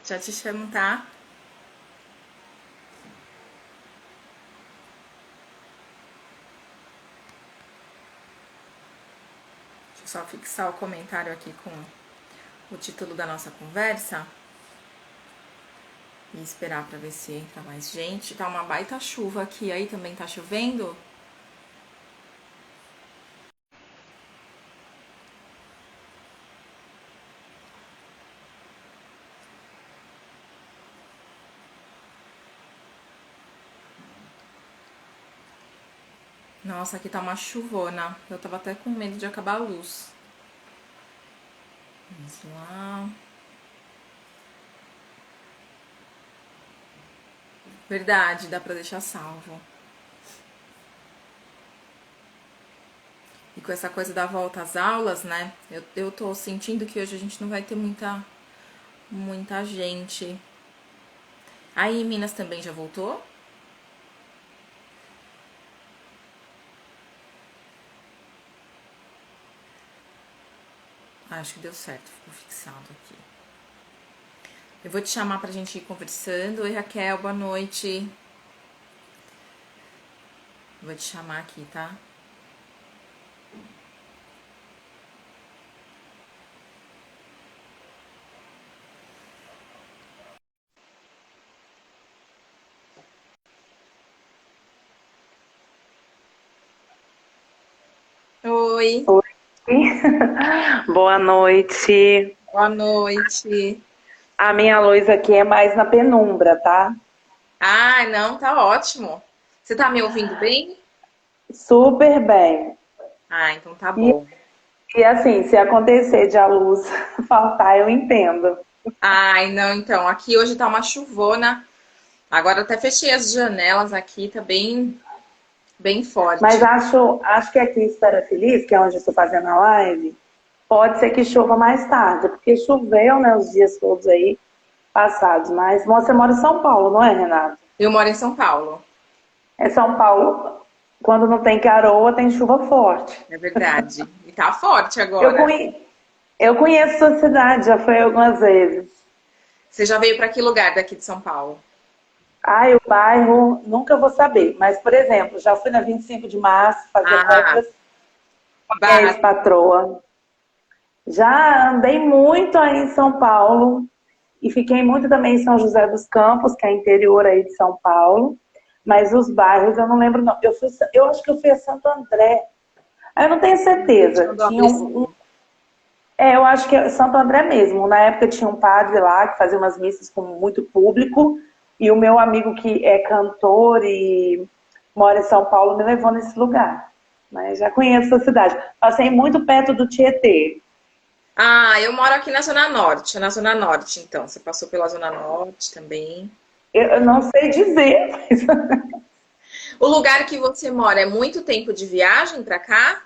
Já te chamo, tá? Deixa eu só fixar o comentário aqui com o título da nossa conversa e esperar pra ver se entra mais gente. Tá uma baita chuva aqui, aí também tá chovendo? Nossa, aqui tá uma chuvona. Eu tava até com medo de acabar a luz. Vamos lá. Verdade, dá pra deixar salvo. E com essa coisa da volta às aulas, né? Eu tô sentindo que hoje a gente não vai ter muita gente. Aí em Minas também já voltou? Acho que deu certo, ficou fixado aqui. Eu vou te chamar pra gente ir conversando. Oi, Raquel, boa noite. Vou te chamar aqui, tá? Oi, Oi, boa noite. boa noite. A minha luz aqui é mais na penumbra, tá? Ah, não, tá ótimo. Você tá me ouvindo bem? Super bem. Ah, então tá E, bom. e assim, se acontecer de a luz faltar, eu entendo. Ai, não, então, aqui hoje tá uma chuvona. Agora até fechei as janelas aqui, tá bem Mas forte. acho que aqui em Espera Feliz, que é onde eu estou fazendo a live, pode ser que chova mais tarde, porque choveu, né, os dias todos aí passados. Mas você mora em São Paulo, não é, Renato? Eu moro em São Paulo, É São Paulo, quando não tem garoa, tem chuva forte. é verdade. E tá forte Eu, agora. conhe... eu conheço sua cidade, já fui algumas vezes. Você já veio pra que lugar daqui de São Paulo? Ai, o bairro, nunca vou saber. Mas, por exemplo, já fui na 25 de março fazer Ah, compras com a minha Barra. ex-patroa. Já andei muito aí em São Paulo e fiquei muito também em São José dos Campos, que é interior aí de São Paulo. Mas os bairros eu não lembro não. Eu acho que eu fui a Santo André. Eu não tenho certeza. Região do ABC. Eu acho que é Santo André mesmo. Na época tinha um padre lá que fazia umas missas com muito público e o meu amigo que é cantor e mora em São Paulo me levou nesse lugar. Mas já conheço a cidade. Passei muito perto do Tietê. Ah, eu moro aqui na Zona Norte, então. Você passou pela Zona Norte também. Eu não sei dizer, mas O lugar que você mora é muito tempo de viagem pra cá?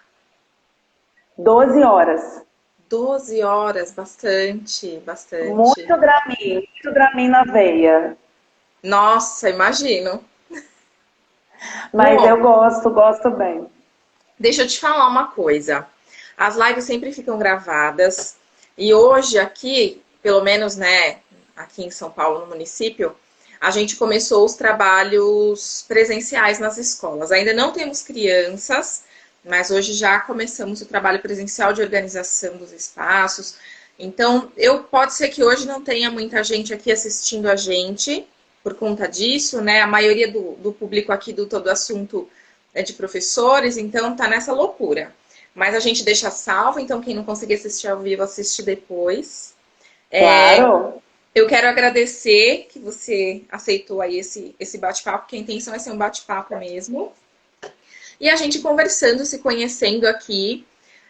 12 horas. 12 horas, bastante, bastante. Muito Dramin na veia. Nossa, imagino. Mas Bom, eu gosto bem. deixa eu te falar uma coisa. As lives sempre ficam gravadas e hoje aqui, pelo menos, né, aqui em São Paulo, no município, a gente começou os trabalhos presenciais nas escolas. Ainda não temos crianças, mas hoje já começamos o trabalho presencial de organização dos espaços. Então, pode ser que hoje não tenha muita gente aqui assistindo a gente por conta disso, né? A maioria do público aqui do Todo Assunto é de professores, então tá nessa loucura. Mas a gente deixa salvo, então quem não conseguir assistir ao vivo, assiste depois. Claro. Eu quero agradecer que você aceitou aí esse bate-papo, porque a intenção é ser um bate-papo mesmo. E a gente conversando, se conhecendo aqui.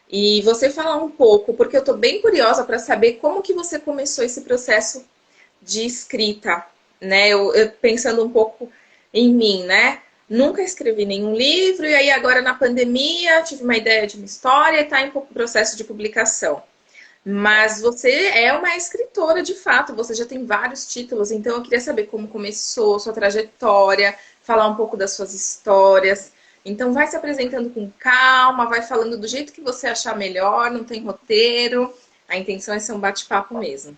E você falar um pouco, porque eu tô bem curiosa para saber como que você começou esse processo de escrita, né? Eu pensando um pouco em mim, né? Nunca escrevi nenhum livro, e aí agora na pandemia tive uma ideia de uma história e está em pouco processo de publicação. Mas você é uma escritora de fato, você já tem vários títulos, então eu queria saber como começou, sua trajetória, falar um pouco das suas histórias. Então vai se apresentando com calma, vai falando do jeito que você achar melhor, não tem roteiro. A intenção é ser um bate-papo mesmo.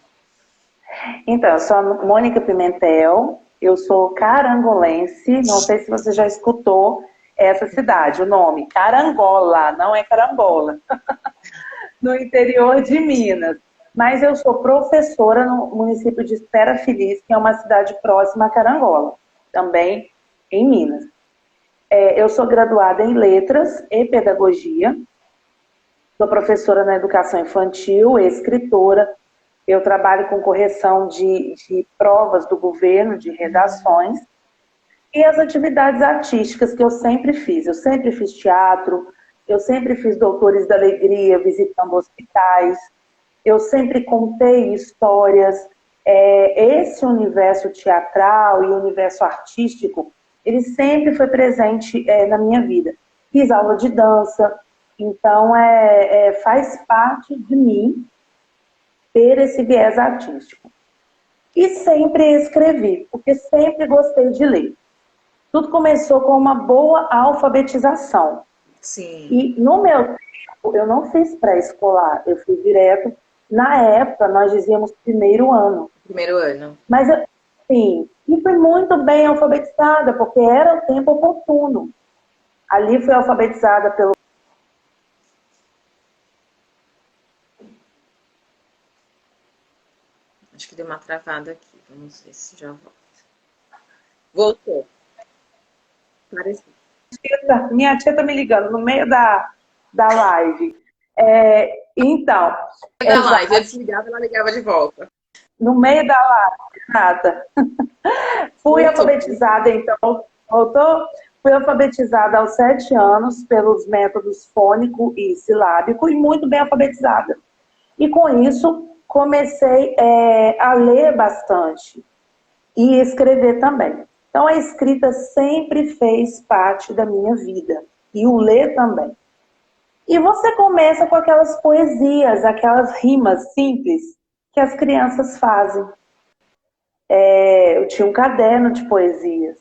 Então, eu sou a Mônica Pimentel, eu sou carangolense, não sei se você já escutou essa cidade, o nome, Carangola, não é Carambola, no interior de Minas. Mas eu sou professora no município de Espera Feliz, que é uma cidade próxima a Carangola, também em Minas. Eu sou graduada em Letras e Pedagogia, sou professora na educação infantil, escritora. Eu trabalho com correção de provas do governo, de redações, e as atividades artísticas que eu sempre fiz. Eu sempre fiz teatro, eu sempre fiz Doutores da Alegria, visitando hospitais, eu sempre contei histórias. Esse universo teatral e universo artístico, ele sempre foi presente na minha vida. Fiz aula de dança, então faz parte de mim ter esse viés artístico. E sempre escrevi, porque sempre gostei de ler. Tudo começou com uma boa alfabetização. Sim. E no meu tempo, eu não fiz pré-escolar, eu fui direto. Na época, nós dizíamos primeiro ano. Primeiro ano. Mas, sim, e fui muito bem alfabetizada, porque era o tempo oportuno. Ali fui alfabetizada pelo... Acho que deu uma travada aqui. Vamos ver se já volta. Voltou. Parece. Minha tia tá me ligando no meio da live. Então... Da live, eu desligava, ela ligava de volta. No meio da live, nada. Fui alfabetizada, então, voltou? Fui alfabetizada aos 7 anos pelos métodos fônico e silábico e muito bem alfabetizada. E com isso, comecei a ler bastante e escrever também. Então, a escrita sempre fez parte da minha vida e o ler também. E você começa com aquelas poesias, aquelas rimas simples que as crianças fazem. Eu tinha um caderno de poesias,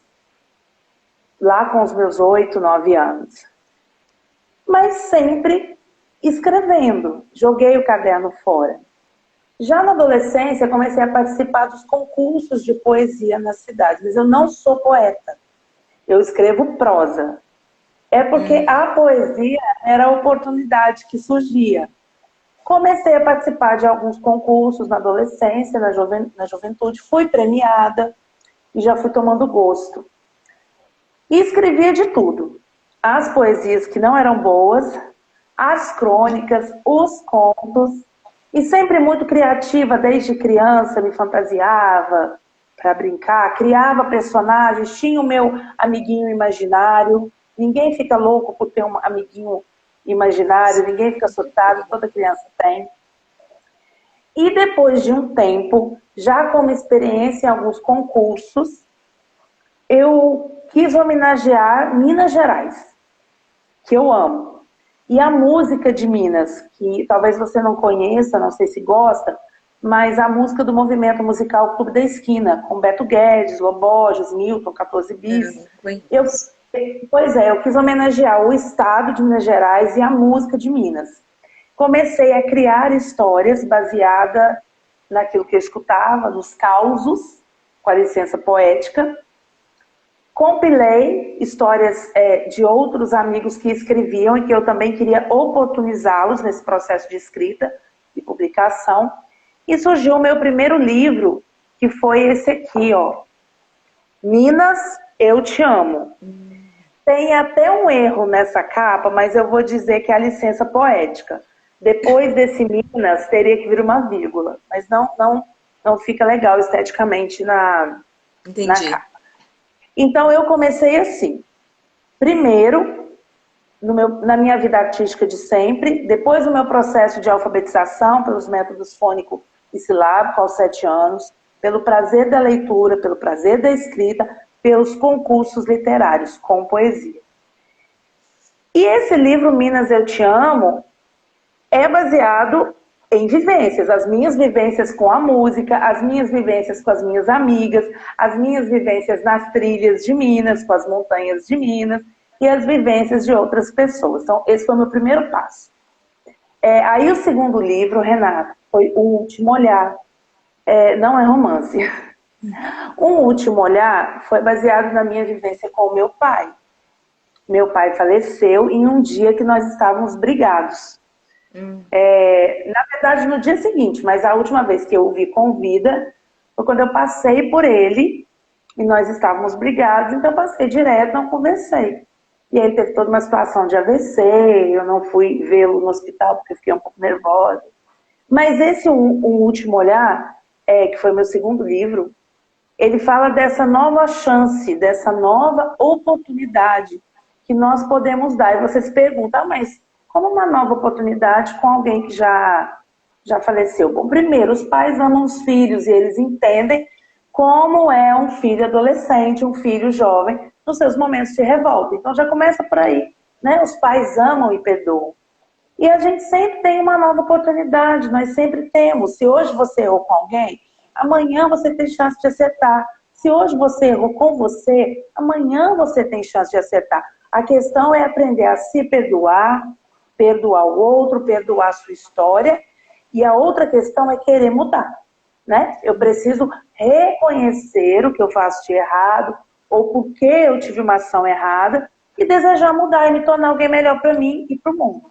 lá com os meus 8, 9 anos. Mas sempre escrevendo, joguei o caderno fora. Já na adolescência, comecei a participar dos concursos de poesia na cidade, mas eu não sou poeta, eu escrevo prosa. É porque a poesia era a oportunidade que surgia. Comecei a participar de alguns concursos na adolescência, na juventude, fui premiada e já fui tomando gosto. E escrevia de tudo. As poesias que não eram boas, as crônicas, os contos, e sempre muito criativa, desde criança, me fantasiava para brincar, criava personagens, tinha o meu amiguinho imaginário. Ninguém fica louco por ter um amiguinho imaginário, ninguém fica surtado, toda criança tem. E depois de um tempo, já como experiência em alguns concursos, eu quis homenagear Minas Gerais, que eu amo. E a música de Minas, que talvez você não conheça, não sei se gosta, mas a música do movimento musical Clube da Esquina, com Beto Guedes, Loborges, Milton, 14 Bis. Eu quis homenagear o estado de Minas Gerais e a música de Minas. Comecei a criar histórias baseadas naquilo que eu escutava, nos causos, com a licença poética. Compilei histórias de outros amigos que escreviam e que eu também queria oportunizá-los nesse processo de escrita e publicação. E surgiu o meu primeiro livro, que foi esse aqui, ó. Minas, eu te amo. Tem até um erro nessa capa, mas eu vou dizer que é a licença poética. Depois desse Minas, teria que vir uma vírgula. Mas não fica legal esteticamente na capa. Então, eu comecei assim. Primeiro, na minha vida artística de sempre. Depois do meu processo de alfabetização, pelos métodos fônico e silábico, aos 7 anos. Pelo prazer da leitura, pelo prazer da escrita, pelos concursos literários, com poesia. E esse livro, Minas, eu te amo, é baseado em vivências, as minhas vivências com a música, as minhas vivências com as minhas amigas, as minhas vivências nas trilhas de Minas, com as montanhas de Minas, e as vivências de outras pessoas. Então, esse foi o meu primeiro passo. Aí o segundo livro, Renata, foi O Último Olhar, Não é romance. Um Último Olhar foi baseado na minha vivência com o meu pai. Meu pai faleceu em um dia que nós estávamos brigados. Na verdade, no dia seguinte, mas a última vez que eu o vi com vida foi quando eu passei por ele e nós estávamos brigados, então eu passei direto, não conversei. E aí teve toda uma situação de AVC, eu não fui vê-lo no hospital porque eu fiquei um pouco nervosa. Mas esse Um Último Olhar, que foi meu segundo livro, ele fala dessa nova chance, dessa nova oportunidade que nós podemos dar. E você se pergunta, mas como uma nova oportunidade com alguém que já faleceu? Bom, primeiro, os pais amam os filhos e eles entendem como é um filho adolescente, um filho jovem, nos seus momentos de revolta. Então já começa por aí, né? Os pais amam e perdoam. E a gente sempre tem uma nova oportunidade, nós sempre temos. Se hoje você errou com alguém, amanhã você tem chance de acertar. Se hoje você errou com você, amanhã você tem chance de acertar. A questão é aprender a se perdoar, perdoar o outro, perdoar a sua história. E a outra questão é querer mudar, né? Eu preciso reconhecer o que eu faço de errado, ou por que eu tive uma ação errada, e desejar mudar e me tornar alguém melhor para mim e para o mundo.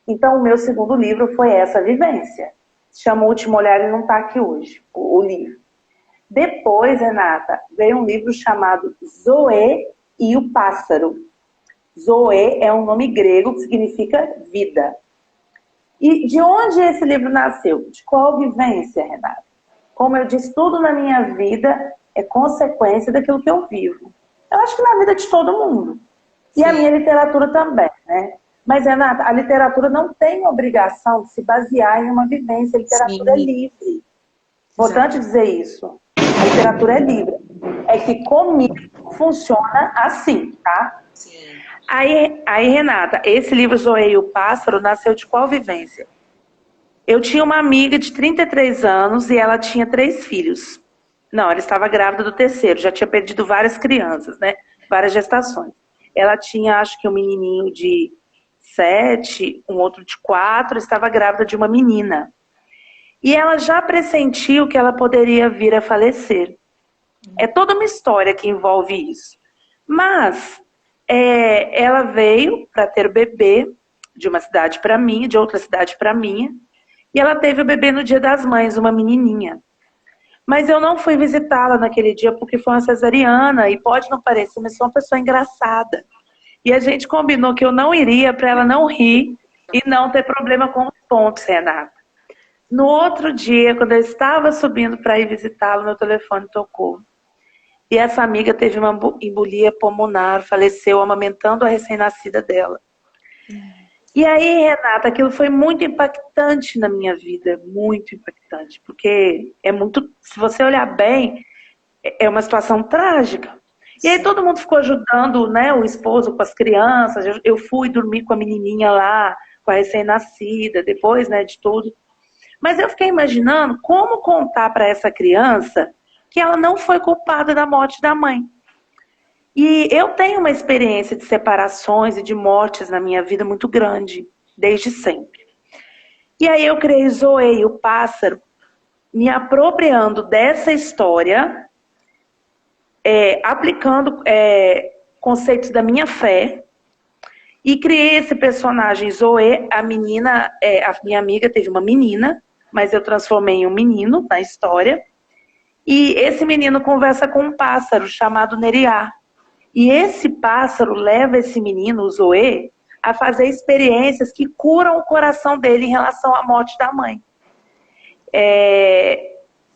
Então, o meu segundo livro foi essa vivência. Se chama O Último Olhar e não está aqui hoje, o livro. Depois, Renata, veio um livro chamado Zoe e o Pássaro. Zoe é um nome grego que significa vida. E de onde esse livro nasceu? De qual vivência, Renata? Como eu disse, tudo na minha vida é consequência daquilo que eu vivo. Eu acho que na vida de todo mundo. E a minha literatura também, né? Mas, Renata, a literatura não tem obrigação de se basear em uma vivência. A literatura é livre. Importante dizer isso. A literatura é livre. É que comigo funciona assim, tá? Sim. Aí, Renata, esse livro Zoe e o Pássaro nasceu de qual vivência? Eu tinha uma amiga de 33 anos e ela tinha 3 filhos. Não, ela estava grávida do terceiro, já tinha perdido várias crianças, né? Várias gestações. Ela tinha, acho que um menininho de 7, um outro de 4, estava grávida de uma menina. E ela já pressentiu que ela poderia vir a falecer. É toda uma história que envolve isso. Mas ela veio para ter o bebê de uma cidade para minha, de outra cidade para minha, e ela teve o bebê no Dia das Mães, uma menininha. Mas eu não fui visitá-la naquele dia porque foi uma cesariana e pode não parecer, mas sou uma pessoa engraçada. E a gente combinou que eu não iria para ela não rir e não ter problema com os pontos, Renata. No outro dia, quando eu estava subindo para ir visitá-la, meu telefone tocou. E essa amiga teve uma embolia pulmonar, faleceu amamentando a recém-nascida dela. E aí, Renata, aquilo foi muito impactante na minha vida, muito impactante, porque se você olhar bem, é uma situação trágica. E aí todo mundo ficou ajudando, né, o esposo com as crianças, eu fui dormir com a menininha lá, com a recém-nascida, depois, né, de tudo. Mas eu fiquei imaginando como contar para essa criança que ela não foi culpada da morte da mãe. E eu tenho uma experiência de separações e de mortes na minha vida muito grande, desde sempre. E aí eu criei Zoe, o Pássaro, me apropriando dessa história, aplicando conceitos da minha fé, e criei esse personagem Zoe, a menina, a minha amiga teve uma menina, mas eu transformei em um menino na história, e esse menino conversa com um pássaro chamado Neriá. E esse pássaro leva esse menino, o Zoe, a fazer experiências que curam o coração dele em relação à morte da mãe.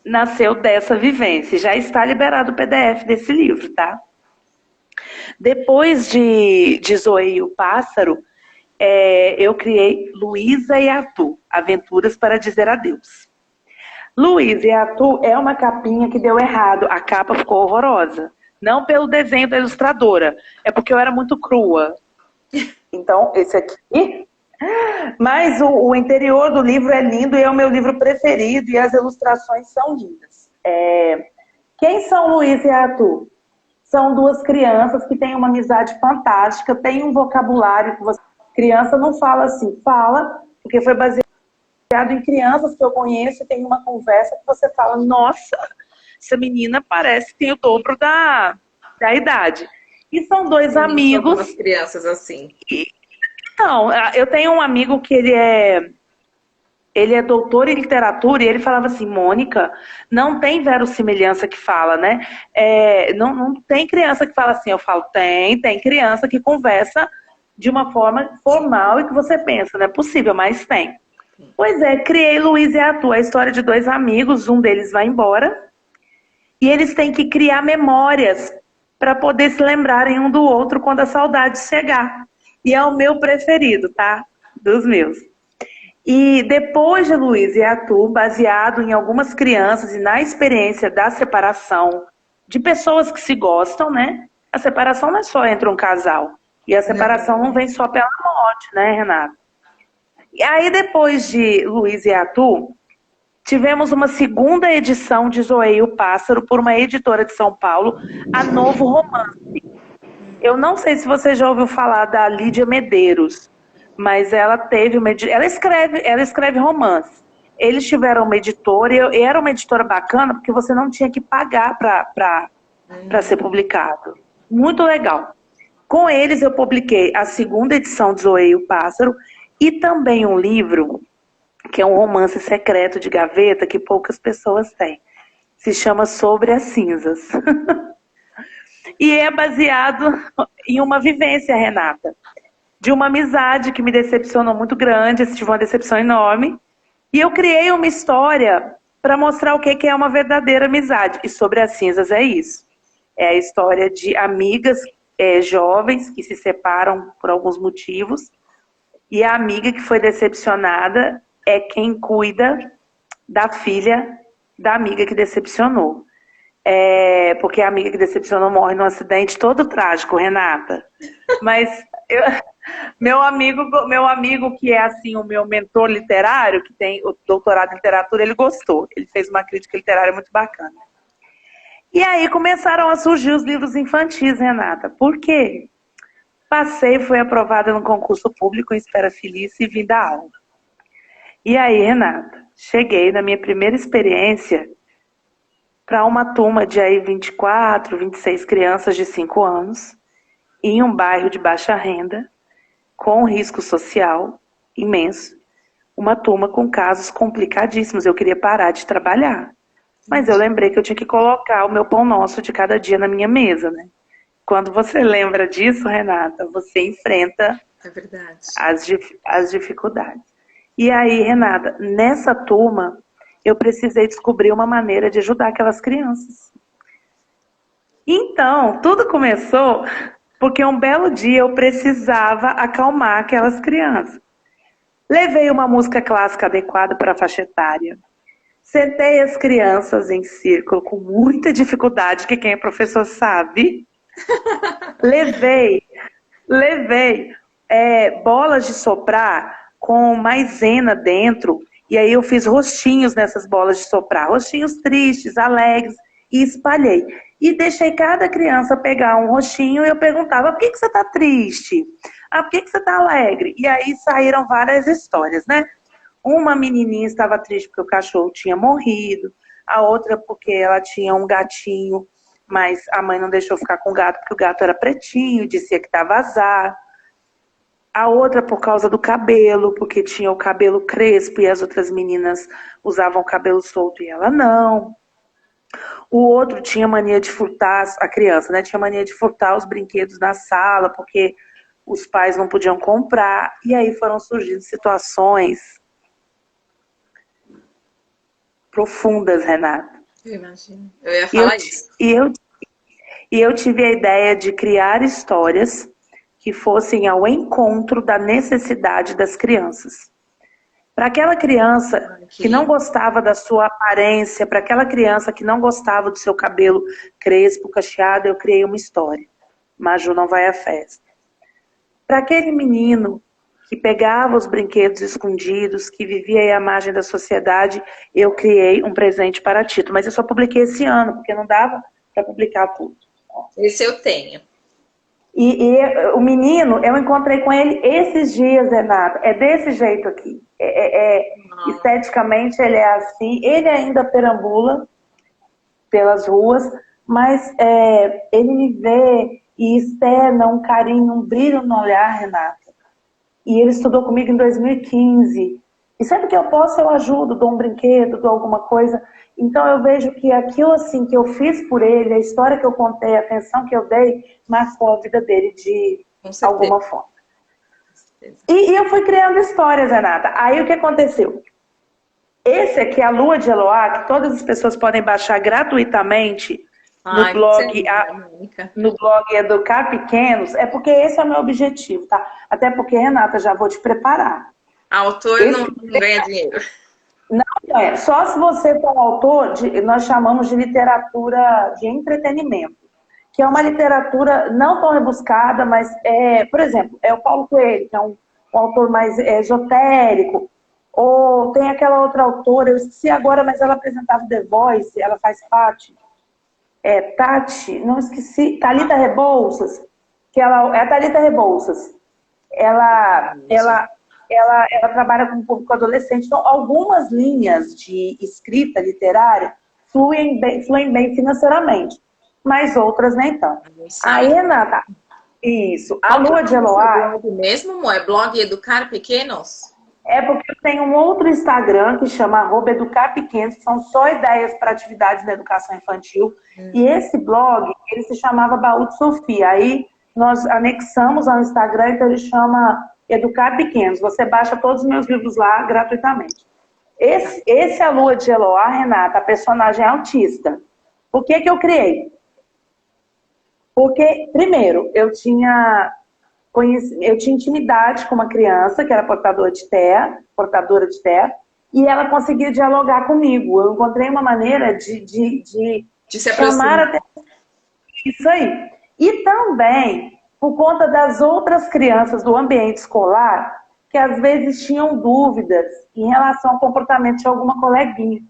Nasceu dessa vivência. Já está liberado o PDF desse livro, tá? Depois de Zoe e o Pássaro, eu criei Luísa e Arthur, Aventuras para Dizer Adeus. Luísa e Arthur é uma capinha que deu errado. A capa ficou horrorosa. Não pelo desenho da ilustradora, é porque eu era muito crua. Então, esse aqui... Mas o interior do livro é lindo e é o meu livro preferido e as ilustrações são lindas. Quem são Luísa e Arthur? São 2 crianças que têm uma amizade fantástica, têm um vocabulário que criança não fala assim, fala, porque foi baseado em crianças que eu conheço, tem uma conversa que você fala, nossa, essa menina parece que tem o dobro da idade. E são dois Conheço amigos. algumas crianças assim. Então, eu tenho um amigo que ele é doutor em literatura e ele falava assim, Mônica, não tem verossimilhança que fala, né? Não tem criança que fala assim. Eu falo, tem criança que conversa de uma forma formal e que você pensa, não é possível, mas tem. Pois é, criei Luiz e Arthur, a história de dois amigos, um deles vai embora e eles têm que criar memórias para poder se lembrarem um do outro quando a saudade chegar. E é o meu preferido, tá? Dos meus. E depois de Luiz e Arthur, baseado em algumas crianças e na experiência da separação de pessoas que se gostam, né? A separação não é só entre um casal. E a separação não vem só pela morte, né, Renata? E aí, depois de Luiz e Arthur, tivemos uma segunda edição de Zoe e o Pássaro por uma editora de São Paulo, a Novo Romance. Eu não sei se você já ouviu falar da Lídia Medeiros, mas ela teve uma ela escreve romance. Eles tiveram uma editora e era uma editora bacana porque você não tinha que pagar para ser publicado. Muito legal. Com eles eu publiquei a segunda edição de Zoe e o Pássaro e também um livro que é um romance secreto de gaveta que poucas pessoas têm. Se chama Sobre as Cinzas. E é baseado em uma vivência, Renata, de uma amizade que me decepcionou muito grande, tive uma decepção enorme. E eu criei uma história para mostrar o que é uma verdadeira amizade. E Sobre as Cinzas é isso. É a história de amigas jovens que se separam por alguns motivos. E a amiga que foi decepcionada é quem cuida da filha da amiga que decepcionou. Porque a amiga que decepcionou morre num acidente todo trágico, Renata. Mas meu amigo que é assim o meu mentor literário, que tem o doutorado em literatura, ele gostou. Ele fez uma crítica literária muito bacana. E aí começaram a surgir os livros infantis, Renata. Por quê? Passei, fui aprovada no concurso público em Espera Feliz e vim dar aula. E aí, Renata, cheguei na minha primeira experiência para uma turma de aí 24, 26 crianças de 5 anos, em um bairro de baixa renda, com um risco social imenso, uma turma com casos complicadíssimos. Eu queria parar de trabalhar, mas eu lembrei que eu tinha que colocar o meu pão nosso de cada dia na minha mesa, né? Quando você lembra disso, Renata, você enfrenta as dificuldades. E aí, Renata, nessa turma, eu precisei descobrir uma maneira de ajudar aquelas crianças. Então, tudo começou porque um belo dia eu precisava acalmar aquelas crianças. Levei uma música clássica adequada para a faixa etária. Sentei as crianças em círculo com muita dificuldade, que quem é professor sabe. Levei bolas de soprar com maisena dentro. E aí eu fiz rostinhos nessas bolas de soprar. Rostinhos tristes, alegres. E espalhei. E deixei cada criança pegar um rostinho e eu perguntava, por que você está triste? Por que você está alegre? E aí saíram várias histórias, né? Uma menininha estava triste porque o cachorro tinha morrido. A outra porque ela tinha um gatinho, mas a mãe não deixou ficar com o gato porque o gato era pretinho, dizia que estava azar. A outra por causa do cabelo, porque tinha o cabelo crespo e as outras meninas usavam o cabelo solto e ela não. O outro tinha mania de furtar, a criança, né? Tinha mania de furtar os brinquedos na sala, porque os pais não podiam comprar. E aí foram surgindo situações profundas, Renata. Eu imagino. Eu ia falar isso. E eu tive a ideia de criar histórias que fossem ao encontro da necessidade das crianças. Para aquela criança que não gostava da sua aparência, para aquela criança que não gostava do seu cabelo crespo, cacheado, eu criei uma história. Maju não vai à festa. Para aquele menino que pegava os brinquedos escondidos, que vivia à margem da sociedade, eu criei um presente para Tito. Mas eu só publiquei esse ano, porque não dava para publicar tudo. Esse eu tenho. E o menino, eu encontrei com ele esses dias, Renata. É desse jeito aqui. esteticamente ele é assim, ele ainda perambula pelas ruas, mas ele me vê e externa um carinho, um brilho no olhar, Renata. E ele estudou comigo em 2015. E sempre que eu posso, eu ajudo, dou um brinquedo, dou alguma coisa. Então eu vejo que aquilo assim que eu fiz por ele, a história que eu contei, a atenção que eu dei, marcou a vida dele de alguma forma. E eu fui criando histórias, Renata. Aí o que aconteceu? Esse aqui, a Lua de Eloá, que todas as pessoas podem baixar gratuitamente no blog Educar Pequenos, é porque esse é o meu objetivo, tá? Até porque, Renata, já vou te preparar. Autor não ganha dinheiro. Não é. Só se você for autor, nós chamamos de literatura de entretenimento, que é uma literatura não tão rebuscada, mas, por exemplo, é o Paulo Coelho, que é um autor mais esotérico, ou tem aquela outra autora, eu esqueci agora, mas ela apresentava The Voice, ela faz parte, Tati, não esqueci, Thalita Rebouças, que ela é a Thalita Rebouças. Ela trabalha com o público adolescente, então algumas linhas de escrita literária fluem bem financeiramente, mas outras nem tanto. Aí, Renata, isso, a Lua de Eloá... blog mesmo, é blog Educar Pequenos? É porque eu tenho um outro Instagram que chama @educarpequenos, que são só ideias para atividades da educação infantil. E esse blog, ele se chamava Baú de Sofia. Aí nós anexamos ao Instagram, então ele chama Educar Pequenos. Você baixa todos os meus livros lá gratuitamente. Esse é a Lua de Eloá, Renata, a personagem autista. Por que eu criei? Porque, primeiro, eu tinha intimidade com uma criança que era portadora de TEA, e ela conseguia dialogar comigo. Eu encontrei uma maneira de se chamar a atenção. Isso aí. E também, por conta das outras crianças do ambiente escolar, que às vezes tinham dúvidas em relação ao comportamento de alguma coleguinha.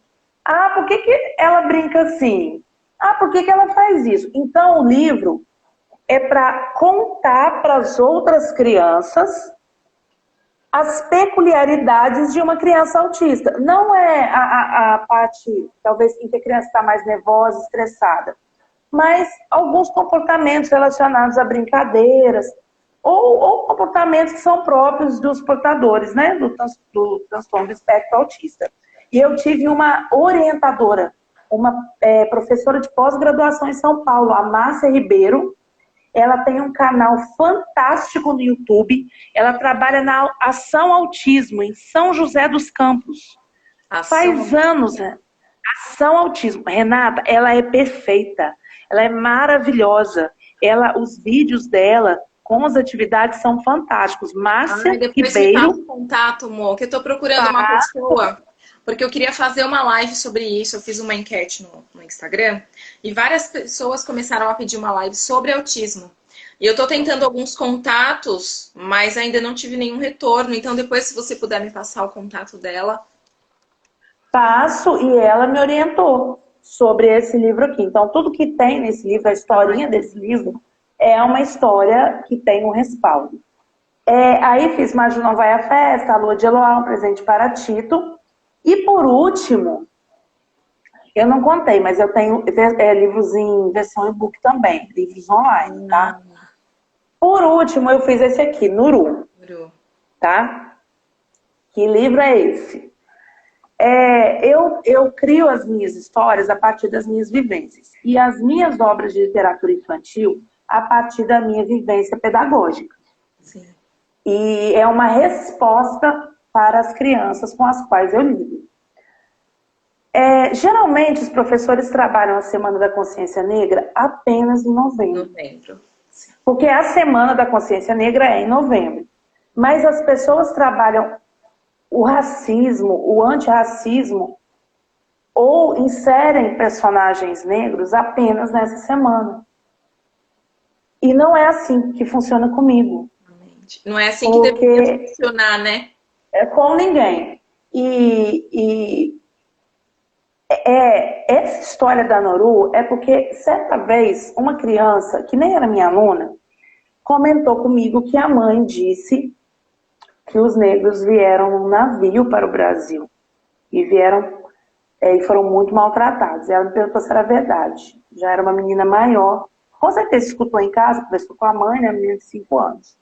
Ah, por que ela brinca assim? Ah, por que ela faz isso? Então, o livro é para contar para as outras crianças as peculiaridades de uma criança autista. Não é a parte, talvez, em que a criança está mais nervosa, estressada, mas alguns comportamentos relacionados a brincadeiras ou comportamentos que são próprios dos portadores, né, do transtorno do espectro autista. E eu tive uma orientadora, uma professora de pós-graduação em São Paulo, a Márcia Ribeiro. Ela tem um canal fantástico no YouTube. Ela trabalha na Ação Autismo, em São José dos Campos. Faz anos, né? Ação Autismo. Renata, ela é perfeita. Ela é maravilhosa. Os vídeos dela com as atividades são fantásticos. Márcia depois Ribeiro. Me passa o contato, amor, que eu estou procurando uma pessoa. Porque eu queria fazer uma live sobre isso. Eu fiz uma enquete no Instagram e várias pessoas começaram a pedir uma live sobre autismo. E eu tô tentando alguns contatos, mas ainda não tive nenhum retorno. Então depois, se você puder me passar o contato dela. Passo, e ela me orientou sobre esse livro aqui. Então tudo que tem nesse livro, a historinha desse livro, é uma história que tem um respaldo. Aí fiz Maju Não Vai à Festa, a Lua de Eloá, um presente para Tito. E por último, eu não contei, mas eu tenho livros em versão e-book também, livros online, tá? Por último, eu fiz esse aqui, Nuru. Tá? Que livro é esse? Eu crio as minhas histórias a partir das minhas vivências. E as minhas obras de literatura infantil a partir da minha vivência pedagógica. Sim. E é uma resposta para as crianças com as quais eu lido. Geralmente, os professores trabalham a Semana da Consciência Negra apenas em novembro. Porque a Semana da Consciência Negra é em novembro. Mas as pessoas trabalham o racismo, o antirracismo, ou inserem personagens negros apenas nessa semana. E não é assim que funciona comigo. Não é assim que deveria funcionar, né? Com ninguém. Essa história da Nuru é porque, certa vez, uma criança, que nem era minha aluna, comentou comigo que a mãe disse que os negros vieram num navio para o Brasil. e vieram e foram muito maltratados. E ela me perguntou se era verdade. Já era uma menina maior. Com certeza escutou em casa, conversou com a mãe, né, uma menina de 5 anos.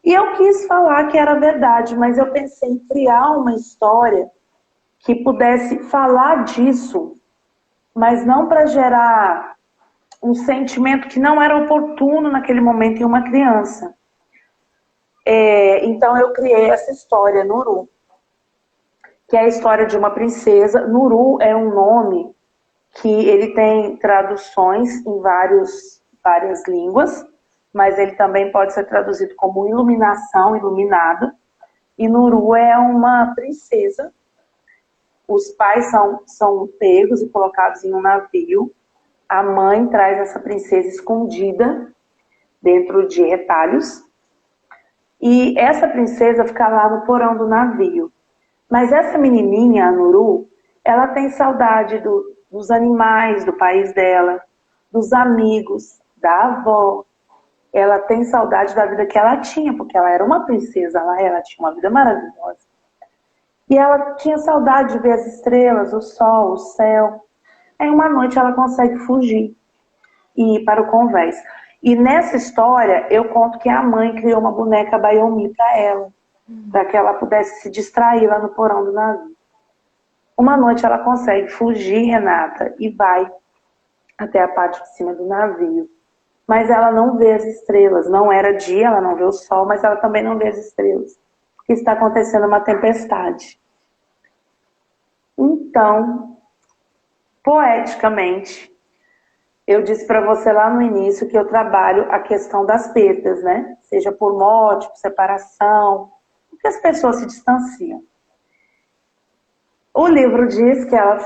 E eu quis falar que era verdade, mas eu pensei em criar uma história que pudesse falar disso, mas não para gerar um sentimento que não era oportuno naquele momento em uma criança. Então eu criei essa história, Nuru, que é a história de uma princesa. Nuru é um nome que ele tem traduções em várias línguas, mas ele também pode ser traduzido como iluminação, iluminado. E Nuru é uma princesa. Os pais são pegos e colocados em um navio. A mãe traz essa princesa escondida dentro de retalhos. E essa princesa fica lá no porão do navio. Mas essa menininha, a Nuru, ela tem saudade dos animais do país dela, dos amigos, da avó. Ela tem saudade da vida que ela tinha, porque ela era uma princesa lá, ela tinha uma vida maravilhosa. E ela tinha saudade de ver as estrelas, o sol, o céu. Aí uma noite ela consegue fugir e ir para o convés. E nessa história eu conto que a mãe criou uma boneca Bayomi para ela, para que ela pudesse se distrair lá no porão do navio. Uma noite ela consegue fugir, Renata, e vai até a parte de cima do navio. Mas ela não vê as estrelas. Não era dia, ela não vê o sol, mas ela também não vê as estrelas. Porque está acontecendo uma tempestade. Então, poeticamente, eu disse para você lá no início que eu trabalho a questão das perdas, né? Seja por morte, por separação, porque as pessoas se distanciam. O livro diz que ela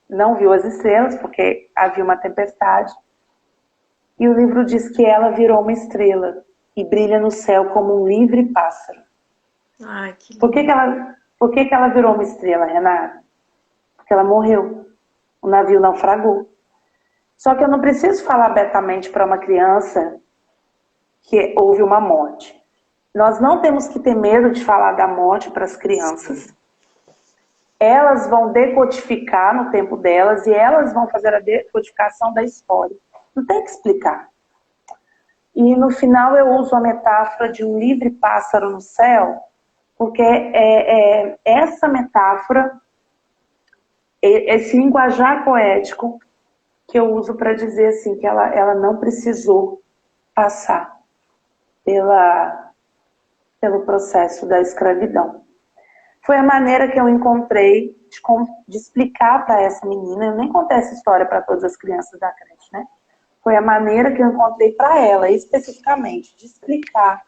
não viu as estrelas, porque havia uma tempestade. E o livro diz que ela virou uma estrela e brilha no céu como um livre pássaro. Ai, que lindo. Por que ela virou uma estrela, Renata? Porque ela morreu. O navio naufragou. Só que eu não preciso falar abertamente para uma criança que houve uma morte. Nós não temos que ter medo de falar da morte para as crianças. Elas vão decodificar no tempo delas e elas vão fazer a decodificação da história. Não tem que explicar. E no final eu uso a metáfora de um livre pássaro no céu, porque essa metáfora, esse linguajar poético que eu uso para dizer assim, que ela não precisou passar pelo processo da escravidão. Foi a maneira que eu encontrei de explicar para essa menina. Eu nem contei essa história para todas as crianças da creche, né? Foi a maneira que eu encontrei para ela, especificamente, de explicar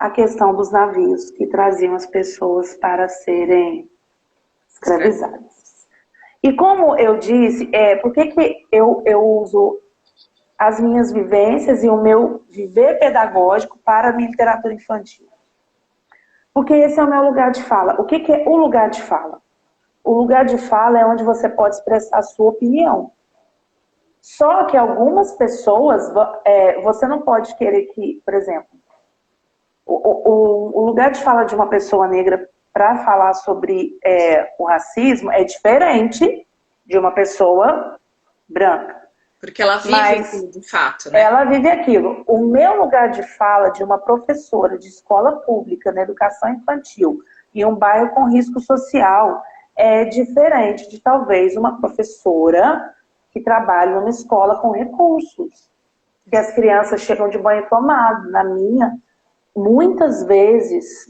a questão dos navios que traziam as pessoas para serem escravizadas. E como eu disse, por que eu uso as minhas vivências e o meu viver pedagógico para a minha literatura infantil? Porque esse é o meu lugar de fala. O que é o lugar de fala? O lugar de fala é onde você pode expressar a sua opinião. Só que algumas pessoas, você não pode querer que, por exemplo, o lugar de fala de uma pessoa negra para falar sobre o racismo é diferente de uma pessoa branca. Porque ela vive aquilo, de fato, né? Ela vive aquilo. O meu lugar de fala de uma professora de escola pública na educação infantil em um bairro com risco social é diferente de talvez uma professora que trabalha numa escola com recursos. Que as crianças chegam de banho tomado. Na minha, muitas vezes,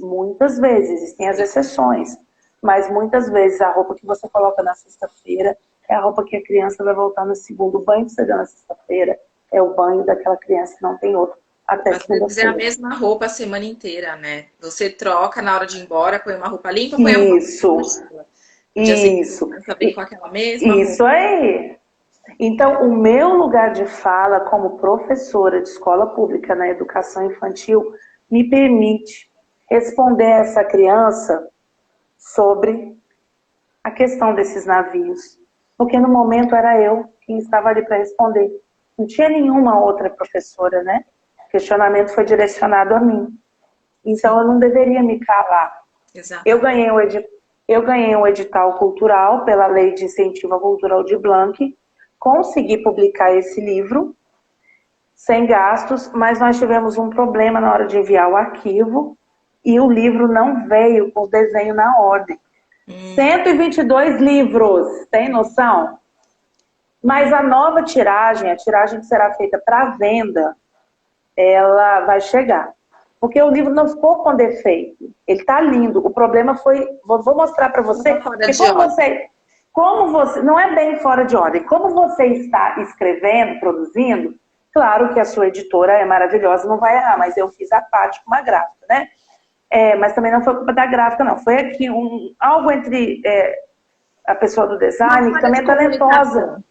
existem as exceções, mas muitas vezes a roupa que você coloca na sexta-feira é a roupa que a criança vai voltar no segundo. O banho que você deu na sexta-feira é o banho daquela criança que não tem outro. Até às vezes é a mesma roupa a semana inteira, né? Você troca na hora de ir embora, põe uma roupa limpa, põe uma roupa. Isso. Bem com aquela mesma isso roupa. Aí. Então, o meu lugar de fala como professora de escola pública na educação infantil me permite responder a essa criança sobre a questão desses navios. Porque no momento era eu quem estava ali para responder. Não tinha nenhuma outra professora, né? O questionamento foi direcionado a mim. Então eu não deveria me calar. Exato. Eu ganhei o edital. Eu ganhei um edital cultural pela Lei de Incentivo à Cultura Aldir Blanc, consegui publicar esse livro sem gastos, mas nós tivemos um problema na hora de enviar o arquivo e o livro não veio com o desenho na ordem. 122 livros, tem noção? Mas a nova tiragem, a tiragem que será feita para venda, ela vai chegar. Porque o livro não ficou com defeito. Ele está lindo. O problema foi... Vou mostrar para você. Como você... Não é bem fora de ordem. Como você está escrevendo, produzindo, claro que a sua editora é maravilhosa, não vai errar, mas eu fiz a parte com uma gráfica, né? Mas também não foi culpa da gráfica, não. Foi aqui algo entre a pessoa do design, que também é talentosa.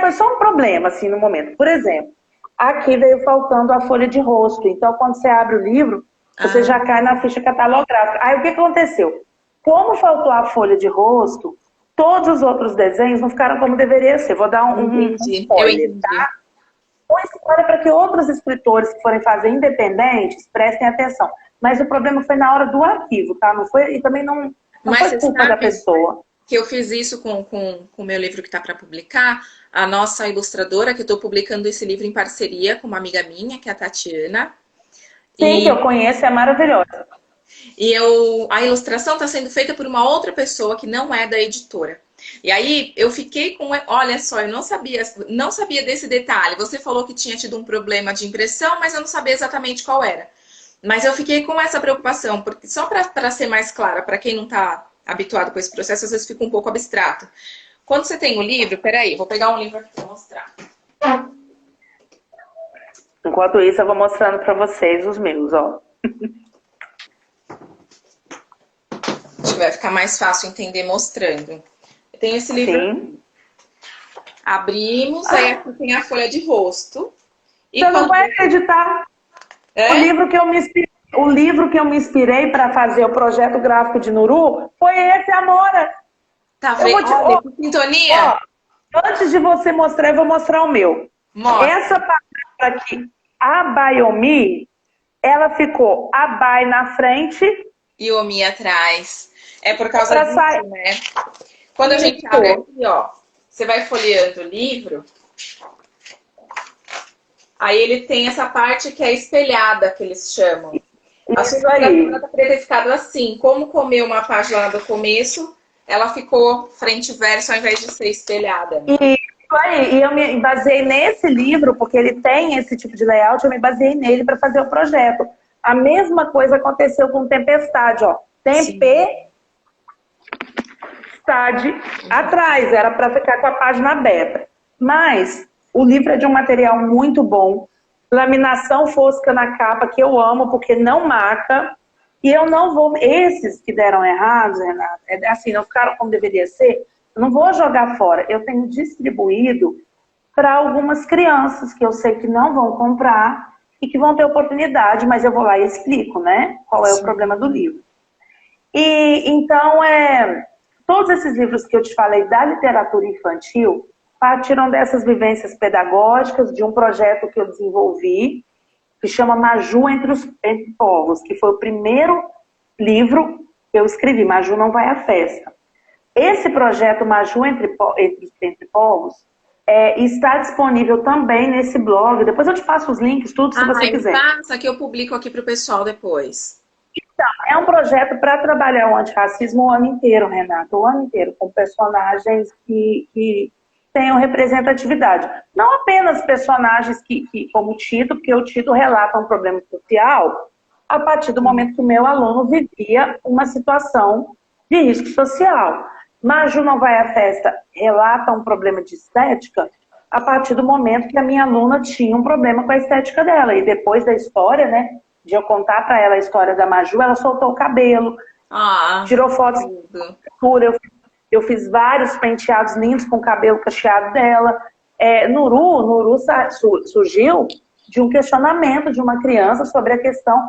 Foi só um problema, assim, no momento. Por exemplo, aqui veio faltando a folha de rosto. Então, quando você abre o livro, você já cai na ficha catalográfica. Aí, o que aconteceu? Como faltou a folha de rosto, todos os outros desenhos não ficaram como deveria ser. Vou dar um spoiler, tá? Um spoiler para que outros escritores que forem fazer independentes prestem atenção. Mas o problema foi na hora do arquivo, tá? Não foi, e também não foi culpa da pessoa. Que eu fiz isso com o meu livro que está para publicar. A nossa ilustradora, que eu estou publicando esse livro em parceria com uma amiga minha, que é a Tatiana. Sim, que eu conheço, é maravilhosa. E a ilustração está sendo feita por uma outra pessoa que não é da editora. E aí eu fiquei com... Olha só, eu não sabia desse detalhe. Você falou que tinha tido um problema de impressão, mas eu não sabia exatamente qual era. Mas eu fiquei com essa preocupação, porque só para ser mais clara, para quem não está habituado com esse processo, às vezes fica um pouco abstrato. Quando você tem o livro, peraí, vou pegar um livro aqui para mostrar. Enquanto isso, eu vou mostrando para vocês os meus, ó. Acho que vai ficar mais fácil entender mostrando. Eu tenho esse livro. Sim. Abrimos, aí aqui tem a folha de rosto. E você não vai acreditar. O livro que eu me inspirei para fazer o projeto gráfico de Nuru foi esse, Amora. Tá vendo? Olha, que sintonia. Antes de você mostrar, eu vou mostrar o meu. Mostra. Essa palavra aqui, abaiomi, ela ficou abai na frente e omi atrás. É por causa disso, né? Quando a gente abre aqui, ó, você vai folheando o livro, aí ele tem essa parte que é espelhada, que eles chamam. A sua ilustração poderia ter ficado assim. Como comeu uma página lá do começo, ela ficou frente e verso ao invés de ser espelhada. Isso aí. E eu me baseei nesse livro, porque ele tem esse tipo de layout, eu me baseei nele para fazer o projeto. A mesma coisa aconteceu com Tempestade, ó. Tempestade atrás, era para ficar com a página aberta. Mas o livro é de um material muito bom. Laminação fosca na capa, que eu amo, porque não marca. E eu não vou... Esses que deram errados, Renata, assim, não ficaram como deveria ser, eu não vou jogar fora. Eu tenho distribuído para algumas crianças que eu sei que não vão comprar e que vão ter oportunidade, mas eu vou lá e explico, né? Qual é o problema do livro. E então, todos esses livros que eu te falei da literatura infantil partiram dessas vivências pedagógicas, de um projeto que eu desenvolvi, que chama Maju entre Povos, que foi o primeiro livro que eu escrevi, Maju Não Vai à Festa. Esse projeto Maju entre Povos está disponível também nesse blog. Depois eu te passo os links, tudo, se você quiser. Passa que eu publico aqui para o pessoal depois. Então, é um projeto para trabalhar o antirracismo o ano inteiro, Renata, o ano inteiro, com personagens que tenham representatividade. Não apenas personagens que, como o Tito, porque o Tito relata um problema social a partir do momento que o meu aluno vivia uma situação de risco social. Maju Não Vai à Festa relata um problema de estética a partir do momento que a minha aluna tinha um problema com a estética dela. E depois da história, né, de eu contar para ela a história da Maju, ela soltou o cabelo, tirou fotos de cultura, eu fiz vários penteados lindos com o cabelo cacheado dela. Nuru surgiu de um questionamento de uma criança sobre a questão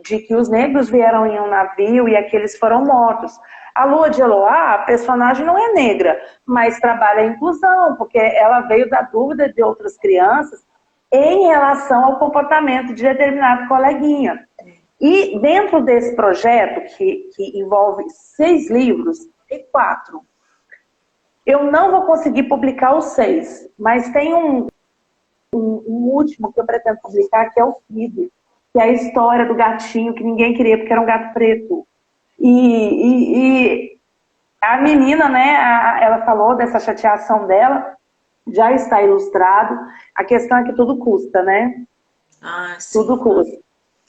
de que os negros vieram em um navio e aqueles foram mortos. A Lua de Eloá, a personagem não é negra, mas trabalha a inclusão, porque ela veio da dúvida de outras crianças em relação ao comportamento de determinado coleguinha. E dentro desse projeto, que envolve 6 livros, tem 4. Eu não vou conseguir publicar os 6, mas tem um último que eu pretendo publicar, que é o Fido, que é a história do gatinho que ninguém queria porque era um gato preto. E a menina, né, ela falou dessa chateação dela, já está ilustrado. A questão é que tudo custa, né? Ah, sim. Tudo custa.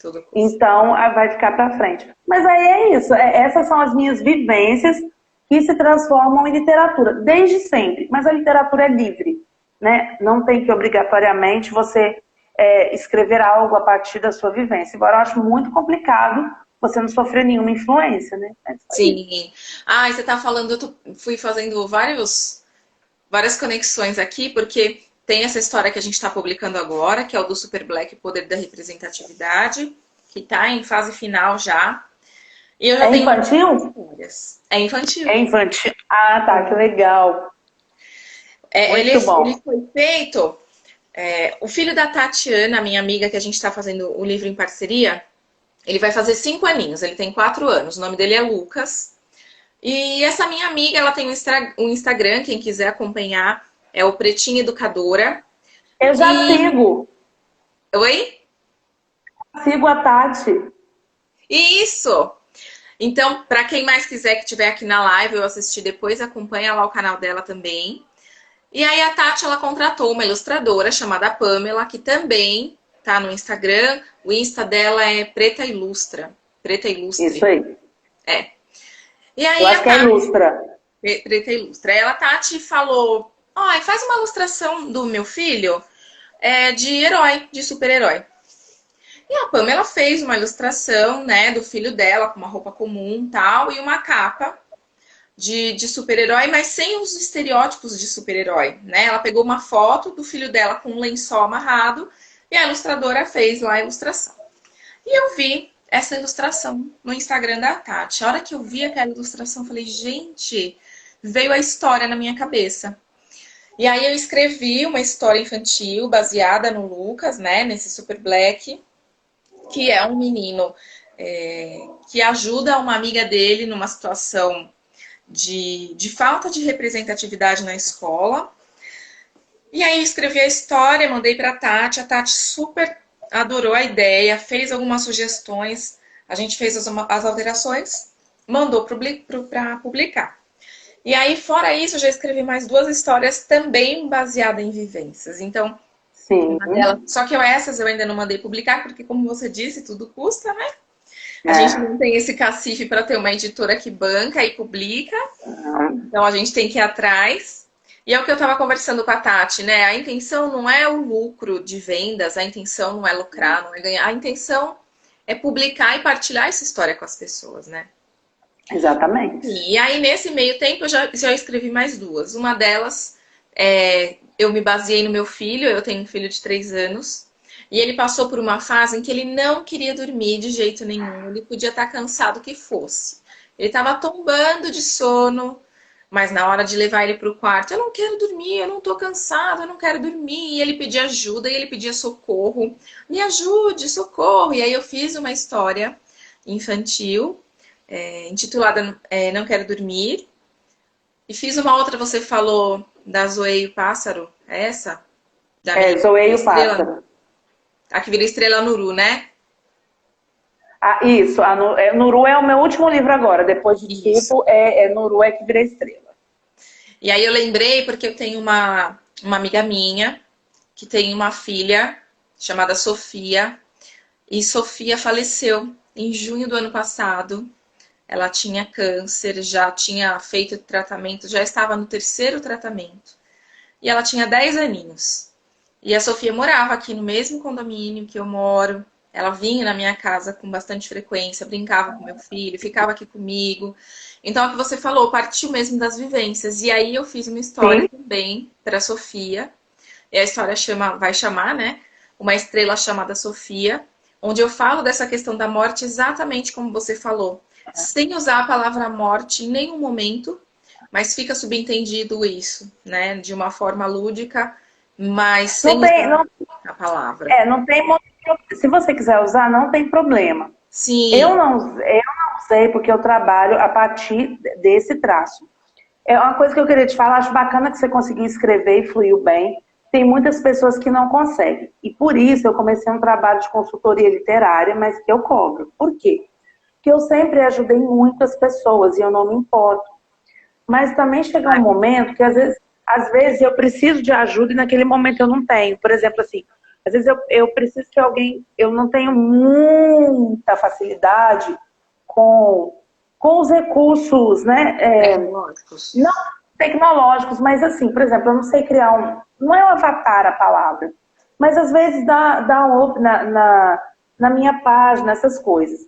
Tudo custa. Então, vai ficar para frente. Mas aí é isso. Essas são as minhas vivências que se transformam em literatura, desde sempre. Mas a literatura é livre, né? Não tem que obrigatoriamente você escrever algo a partir da sua vivência. Embora eu acho muito complicado você não sofrer nenhuma influência, né? Sim. Ah, e você tá falando, fui fazendo várias conexões aqui, porque tem essa história que a gente está publicando agora, que é o do Super Black, o Poder da Representatividade, que está em fase final já. E eu já tenho infantil? É infantil. É infantil. Ah, tá, que legal. Ele foi feito... o filho da Tatiana, minha amiga, que a gente está fazendo o livro em parceria, ele vai fazer 5 aninhos, ele tem 4 anos, o nome dele é Lucas. E essa minha amiga, ela tem um Instagram, quem quiser acompanhar, é o Pretinha Educadora. Eu já sigo. Oi? Sigo a Tati. Isso! Então, para quem mais quiser que estiver aqui na live ou assistir depois, acompanha lá o canal dela também. E aí a Tati, ela contratou uma ilustradora chamada Pamela, que também tá no Instagram. O Insta dela é Preta Ilustra. Preta Ilustre. Isso aí. E aí eu acho que é Ilustra. Preta Ilustra. Aí a Tati falou, faz uma ilustração do meu filho de herói, de super-herói. E a Pamela fez uma ilustração, né, do filho dela, com uma roupa comum e tal, e uma capa de super-herói, mas sem os estereótipos de super-herói, né? Ela pegou uma foto do filho dela com um lençol amarrado e a ilustradora fez lá a ilustração. E eu vi essa ilustração no Instagram da Tati. A hora que eu vi aquela ilustração, eu falei, gente, veio a história na minha cabeça. E aí eu escrevi uma história infantil baseada no Lucas, né, nesse Super Black, que é um menino que ajuda uma amiga dele numa situação de falta de representatividade na escola. E aí eu escrevi a história, mandei para a Tati super adorou a ideia, fez algumas sugestões, a gente fez as alterações, mandou para publicar. E aí, fora isso, eu já escrevi mais 2 histórias também baseadas em vivências. Então, sim. Só que essas eu ainda não mandei publicar, porque como você disse, tudo custa, né? A gente não tem esse cacife para ter uma editora que banca e publica. Então a gente tem que ir atrás. E é o que eu estava conversando com a Tati, né? A intenção não é o lucro de vendas, a intenção não é lucrar, não é ganhar. A intenção é publicar e partilhar essa história com as pessoas, né? Exatamente. E aí, nesse meio tempo, eu já escrevi mais 2. Uma delas, eu me baseei no meu filho, eu tenho um filho de 3 anos. E ele passou por uma fase em que ele não queria dormir de jeito nenhum. Ele podia estar cansado que fosse. Ele estava tombando de sono, mas na hora de levar ele para o quarto, eu não quero dormir, eu não estou cansado, eu não quero dormir. E ele pedia ajuda, e ele pedia socorro. Me ajude, socorro. E aí eu fiz uma história infantil, intitulada Não Quero Dormir. E fiz uma outra, você falou, da Zoe e o Pássaro. É essa? Zoe e o Pássaro. A que vira estrela Nuru, né? Isso. Nuru é o meu último livro agora. Depois de Tipo, Nuru é que vira estrela. E aí eu lembrei porque eu tenho uma amiga minha que tem uma filha chamada Sofia. E Sofia faleceu em junho do ano passado. Ela tinha câncer, já tinha feito tratamento, já estava no 3º tratamento. E ela tinha 10 aninhos. E a Sofia morava aqui no mesmo condomínio que eu moro. Ela vinha na minha casa com bastante frequência, brincava com meu filho, ficava aqui comigo. Então, é o que você falou, partiu mesmo das vivências. E aí eu fiz uma história também para a Sofia. E a história vai chamar, né? Uma Estrela Chamada Sofia, onde eu falo dessa questão da morte exatamente como você falou. Sem usar a palavra morte em nenhum momento, mas fica subentendido isso, né? De uma forma lúdica, mas sem usar a palavra. Não tem. Se você quiser usar, não tem problema. Sim. Eu não sei porque eu trabalho a partir desse traço. É uma coisa que eu queria te falar, acho bacana que você conseguiu escrever e fluiu bem. Tem muitas pessoas que não conseguem. E por isso eu comecei um trabalho de consultoria literária, mas que eu cobro. Por quê? Porque eu sempre ajudei muitas pessoas e eu não me importo. Mas também chega um momento que às vezes eu preciso de ajuda e naquele momento eu não tenho. Por exemplo, assim, às vezes eu preciso que alguém... Eu não tenho muita facilidade com os recursos, né? Tecnológicos. Não tecnológicos, mas assim, por exemplo, eu não sei criar não é um avatar a palavra, mas às vezes dá um up na minha página, essas coisas.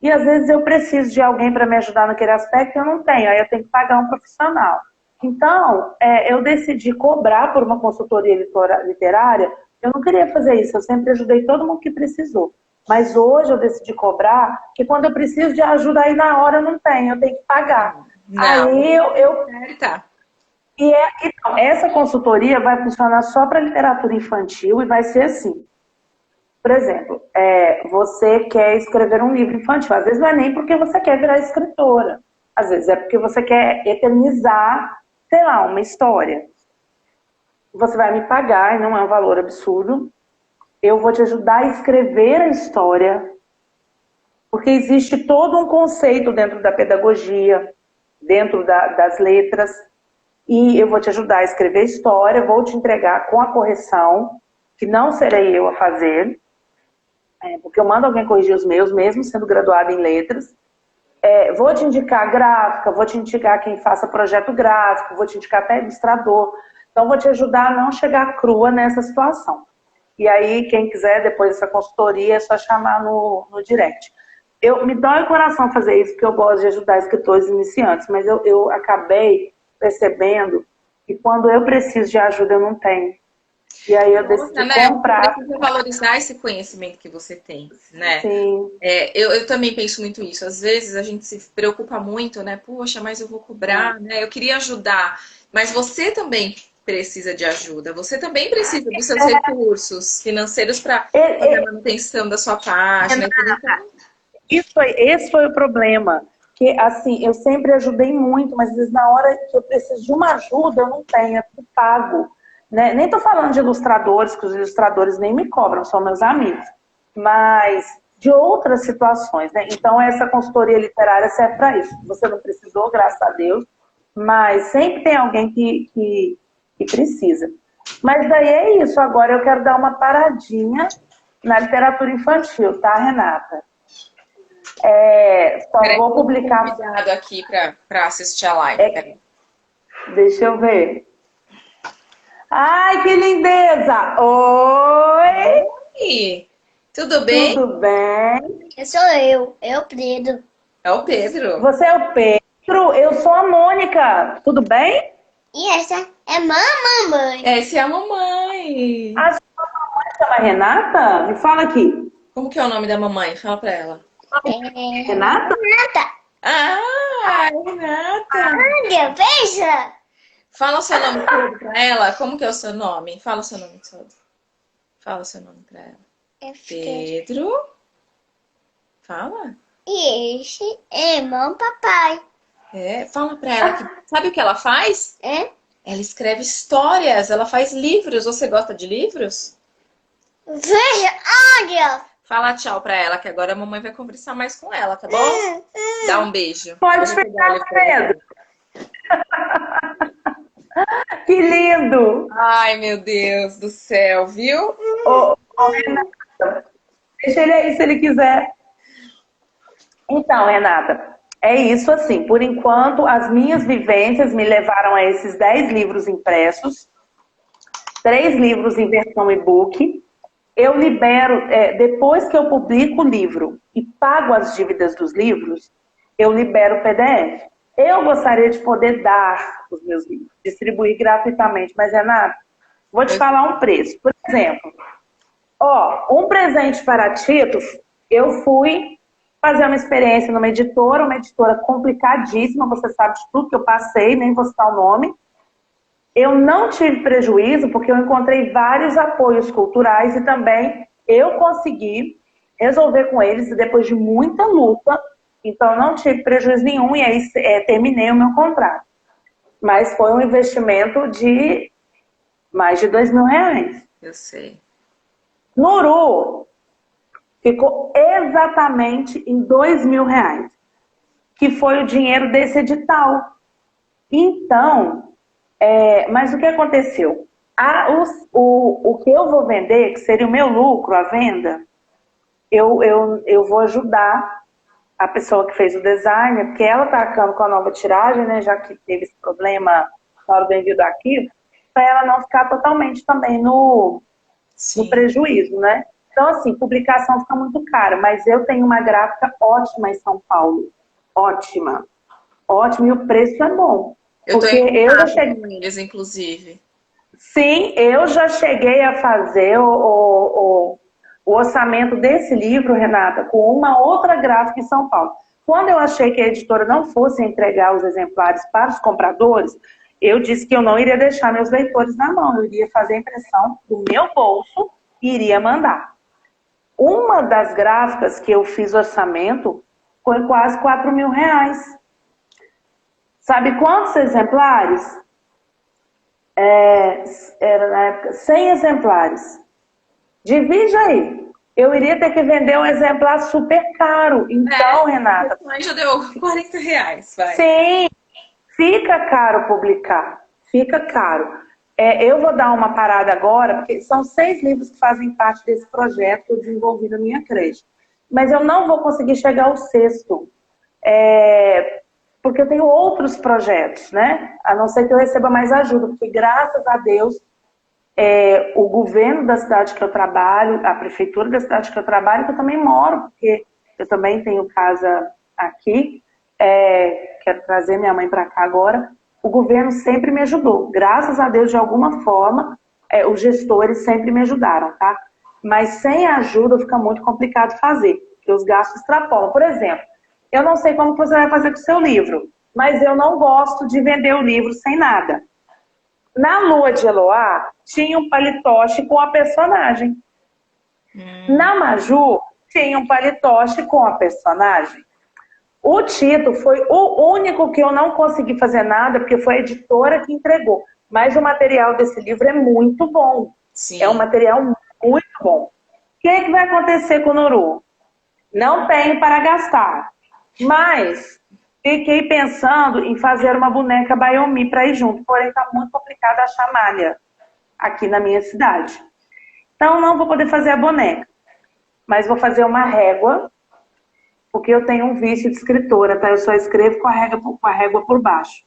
E às vezes eu preciso de alguém para me ajudar naquele aspecto e eu não tenho, aí eu tenho que pagar um profissional. Então, eu decidi cobrar por uma consultoria literária. Eu não queria fazer isso, eu sempre ajudei todo mundo que precisou. Mas hoje eu decidi cobrar, que quando eu preciso de ajuda, aí na hora eu não tenho, eu tenho que pagar. Não. Aí Tá. então, essa consultoria vai funcionar só para literatura infantil e vai ser assim. Por exemplo, você quer escrever um livro infantil. Às vezes não é nem porque você quer virar escritora. Às vezes é porque você quer eternizar, sei lá, uma história. Você vai me pagar, e não é um valor absurdo. Eu vou te ajudar a escrever a história, porque existe todo um conceito dentro da pedagogia, dentro das letras, e eu vou te ajudar a escrever a história, vou te entregar com a correção, que não serei eu a fazer, porque eu mando alguém corrigir os meus, mesmo sendo graduada em letras. Vou te indicar gráfica, vou te indicar quem faça projeto gráfico, vou te indicar até ilustrador. Então, vou te ajudar a não chegar crua nessa situação. E aí, quem quiser, depois dessa consultoria, é só chamar no direct. Me dói o coração fazer isso, porque eu gosto de ajudar escritores iniciantes, mas eu acabei percebendo que quando eu preciso de ajuda, eu não tenho. E aí eu decidi comprar. Você precisa valorizar esse conhecimento que você tem, né? Sim. Eu também penso muito isso. Às vezes a gente se preocupa muito, né? Poxa, mas eu vou cobrar, né? Eu queria ajudar. Mas você também precisa de ajuda. Você também precisa dos seus recursos financeiros para fazer a manutenção da sua página. Então, Esse foi o problema. Que, assim, eu sempre ajudei muito, mas às vezes na hora que eu preciso de uma ajuda, eu não tenho, é tudo pago. Né? Nem estou falando de ilustradores, que os ilustradores nem me cobram, são meus amigos. Mas de outras situações, né? Então, essa consultoria literária serve para isso. Você não precisou, graças a Deus, mas sempre tem alguém que precisa. Mas daí é isso. Agora eu quero dar uma paradinha na literatura infantil, tá, Renata? Só vou publicar. Cuidado aqui para assistir a live. Deixa eu ver. Ai, que lindeza! Oi! Oi! Tudo bem? Tudo bem? Eu sou eu, é o Pedro. É o Pedro. Você é o Pedro? Eu sou a Mônica. Tudo bem? E essa é mamãe. Essa é a mamãe. A sua mamãe chama Renata? Me fala aqui. Como que é o nome da mamãe? Fala pra ela. Renata? Renata. Ah, Renata. Olha, veja. Fala o seu nome todo pra ela. Como que é o seu nome? Fala o seu nome todo. Fala o seu nome pra ela. Pedro. Fala. E esse é papai. Fala pra ela que... Sabe o que ela faz? Ela escreve histórias, ela faz livros. Você gosta de livros? Veja, olha. Fala tchau pra ela, que agora a mamãe vai conversar mais com ela, tá bom? Dá um beijo. Pode ficar, Pedro. Que lindo! Ai, meu Deus do céu, viu? Renata, deixa ele aí se ele quiser. Então, Renata, é isso assim. Por enquanto, as minhas vivências me levaram a esses 10 livros impressos, 3 livros em versão e-book. Eu libero, depois que eu publico o livro e pago as dívidas dos livros, eu libero o PDF. Eu gostaria de poder dar os meus livros, distribuir gratuitamente, mas, Renata, vou te falar um preço. Por exemplo, um presente para Tito, eu fui fazer uma experiência numa editora, uma editora complicadíssima, você sabe de tudo que eu passei, nem vou citar o nome. Eu não tive prejuízo porque eu encontrei vários apoios culturais e também eu consegui resolver com eles, e depois de muita luta, então não tive prejuízo nenhum, e aí terminei o meu contrato. Mas foi um investimento de mais de R$ 2.000. Eu sei. Nuru ficou exatamente em R$ 2.000, que foi o dinheiro desse edital. Então, mas o que aconteceu? O que eu vou vender, que seria o meu lucro, a venda, eu vou ajudar a pessoa que fez o design, porque ela está arcando com a nova tiragem, né, já que teve esse problema na hora do envio do arquivo, para ela não ficar totalmente também no prejuízo, né? Então, assim, publicação fica muito cara, mas eu tenho uma gráfica ótima em São Paulo. Ótima. Ótima, e o preço é bom. Eu tô porque em eu já contato cheguei... com eles, inclusive. Sim, eu já cheguei a fazer o orçamento desse livro, Renata, com uma outra gráfica em São Paulo. Quando eu achei que a editora não fosse entregar os exemplares para os compradores, eu disse que eu não iria deixar meus leitores na mão, eu iria fazer a impressão do meu bolso e iria mandar. Uma das gráficas que eu fiz orçamento foi quase R$ 4.000. Sabe quantos exemplares? Era na época 100 exemplares. Divide aí. Eu iria ter que vender um exemplar super caro. Então, Renata... Mas já deu R$ 40, vai. Sim, fica caro publicar. Fica caro. Eu vou dar uma parada agora, porque são 6 livros que fazem parte desse projeto que eu desenvolvi na minha creche. Mas eu não vou conseguir chegar ao 6º. Porque eu tenho outros projetos, né? A não ser que eu receba mais ajuda. Porque, graças a Deus, o governo da cidade que eu trabalho, a prefeitura da cidade que eu trabalho, que eu também moro, porque eu também tenho casa aqui, quero trazer minha mãe para cá agora, o governo sempre me ajudou. Graças a Deus, de alguma forma, os gestores sempre me ajudaram, tá? Mas sem ajuda fica muito complicado fazer, porque os gastos extrapolam. Por exemplo, eu não sei como você vai fazer com o seu livro, mas eu não gosto de vender o livro sem nada. Na Lua de Eloá, tinha um palitoche com a personagem. Na Maju, tinha um palitoche com a personagem. O Tito foi o único que eu não consegui fazer nada, porque foi a editora que entregou. Mas o material desse livro é muito bom. Sim. É um material muito bom. O que vai acontecer com o Nuru? Não tenho para gastar. Mas fiquei pensando em fazer uma boneca Bayomi para ir junto. Porém, está muito complicado achar malha aqui na minha cidade. Então, não vou poder fazer a boneca. Mas vou fazer uma régua, porque eu tenho um vício de escritora, tá? Eu só escrevo com a régua por baixo.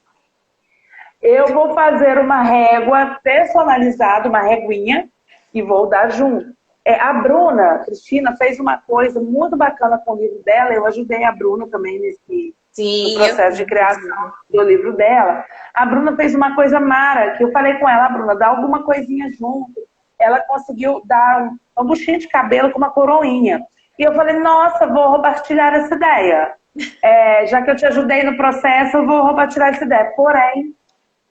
Eu vou fazer uma régua personalizada, uma réguinha, e vou dar junto. A Bruna, Cristina, fez uma coisa muito bacana com o livro dela. Eu ajudei a Bruna também no processo de criação do livro dela. A Bruna fez uma coisa mara, que eu falei com ela, Bruna, dá alguma coisinha junto. Ela conseguiu dar uma buchinha de cabelo com uma coroinha. E eu falei, nossa, vou compartilhar essa ideia. Já que eu te ajudei no processo, eu vou compartilhar essa ideia. Porém,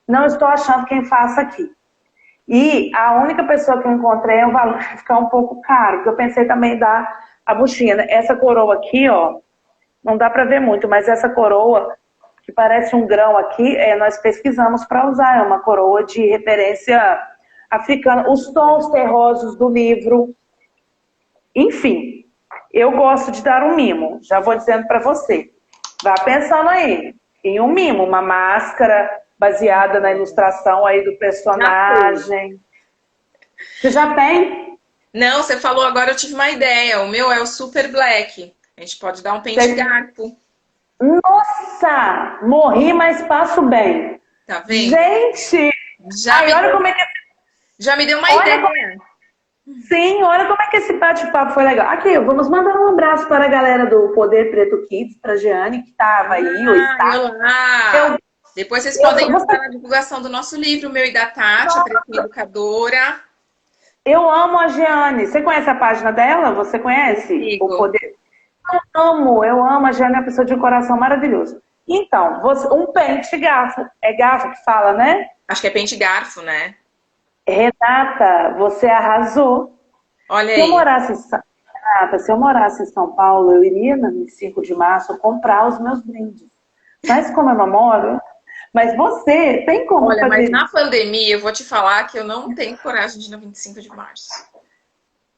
não estou achando quem faça aqui. E a única pessoa que eu encontrei, o valor vai ficar um pouco caro, porque eu pensei também em dar a buchinha. Essa coroa aqui, ó, não dá pra ver muito, mas essa coroa, que parece um grão aqui, nós pesquisamos para usar. É uma coroa de referência africana. Os tons terrosos do livro. Enfim, eu gosto de dar um mimo. Já vou dizendo para você. Vá pensando aí em um mimo, uma máscara baseada na ilustração aí do personagem. Você já tem? Não, você falou agora, eu tive uma ideia. O meu é o Super Black. A gente pode dar um pente garfo. Nossa! Morri, mas passo bem. Tá vendo? Gente! Já me deu uma ideia. Sim, olha como é que esse bate-papo foi legal. Aqui, vamos mandar um abraço para a galera do Poder Preto Kids, para a Jeane, que estava aí. Olá! Depois vocês podem entrar na divulgação do nosso livro, o meu e da Tati, a Pretinha Educadora. Eu amo a Jeane. Você conhece a página dela? Você conhece? O Poder? Eu amo. A Jeane é uma pessoa de um coração maravilhoso. Então, um pente garfo. É garfo que fala, né? Acho que é pente garfo, né? Renata, você arrasou. Olha aí. Se Renata, se eu morasse em São Paulo, eu iria no 25 de março comprar os meus brindes. Mas como eu não moro, mas você tem como Olha, mas fazer na isso? pandemia eu vou te falar que eu não tenho coragem de ir no 25 de março.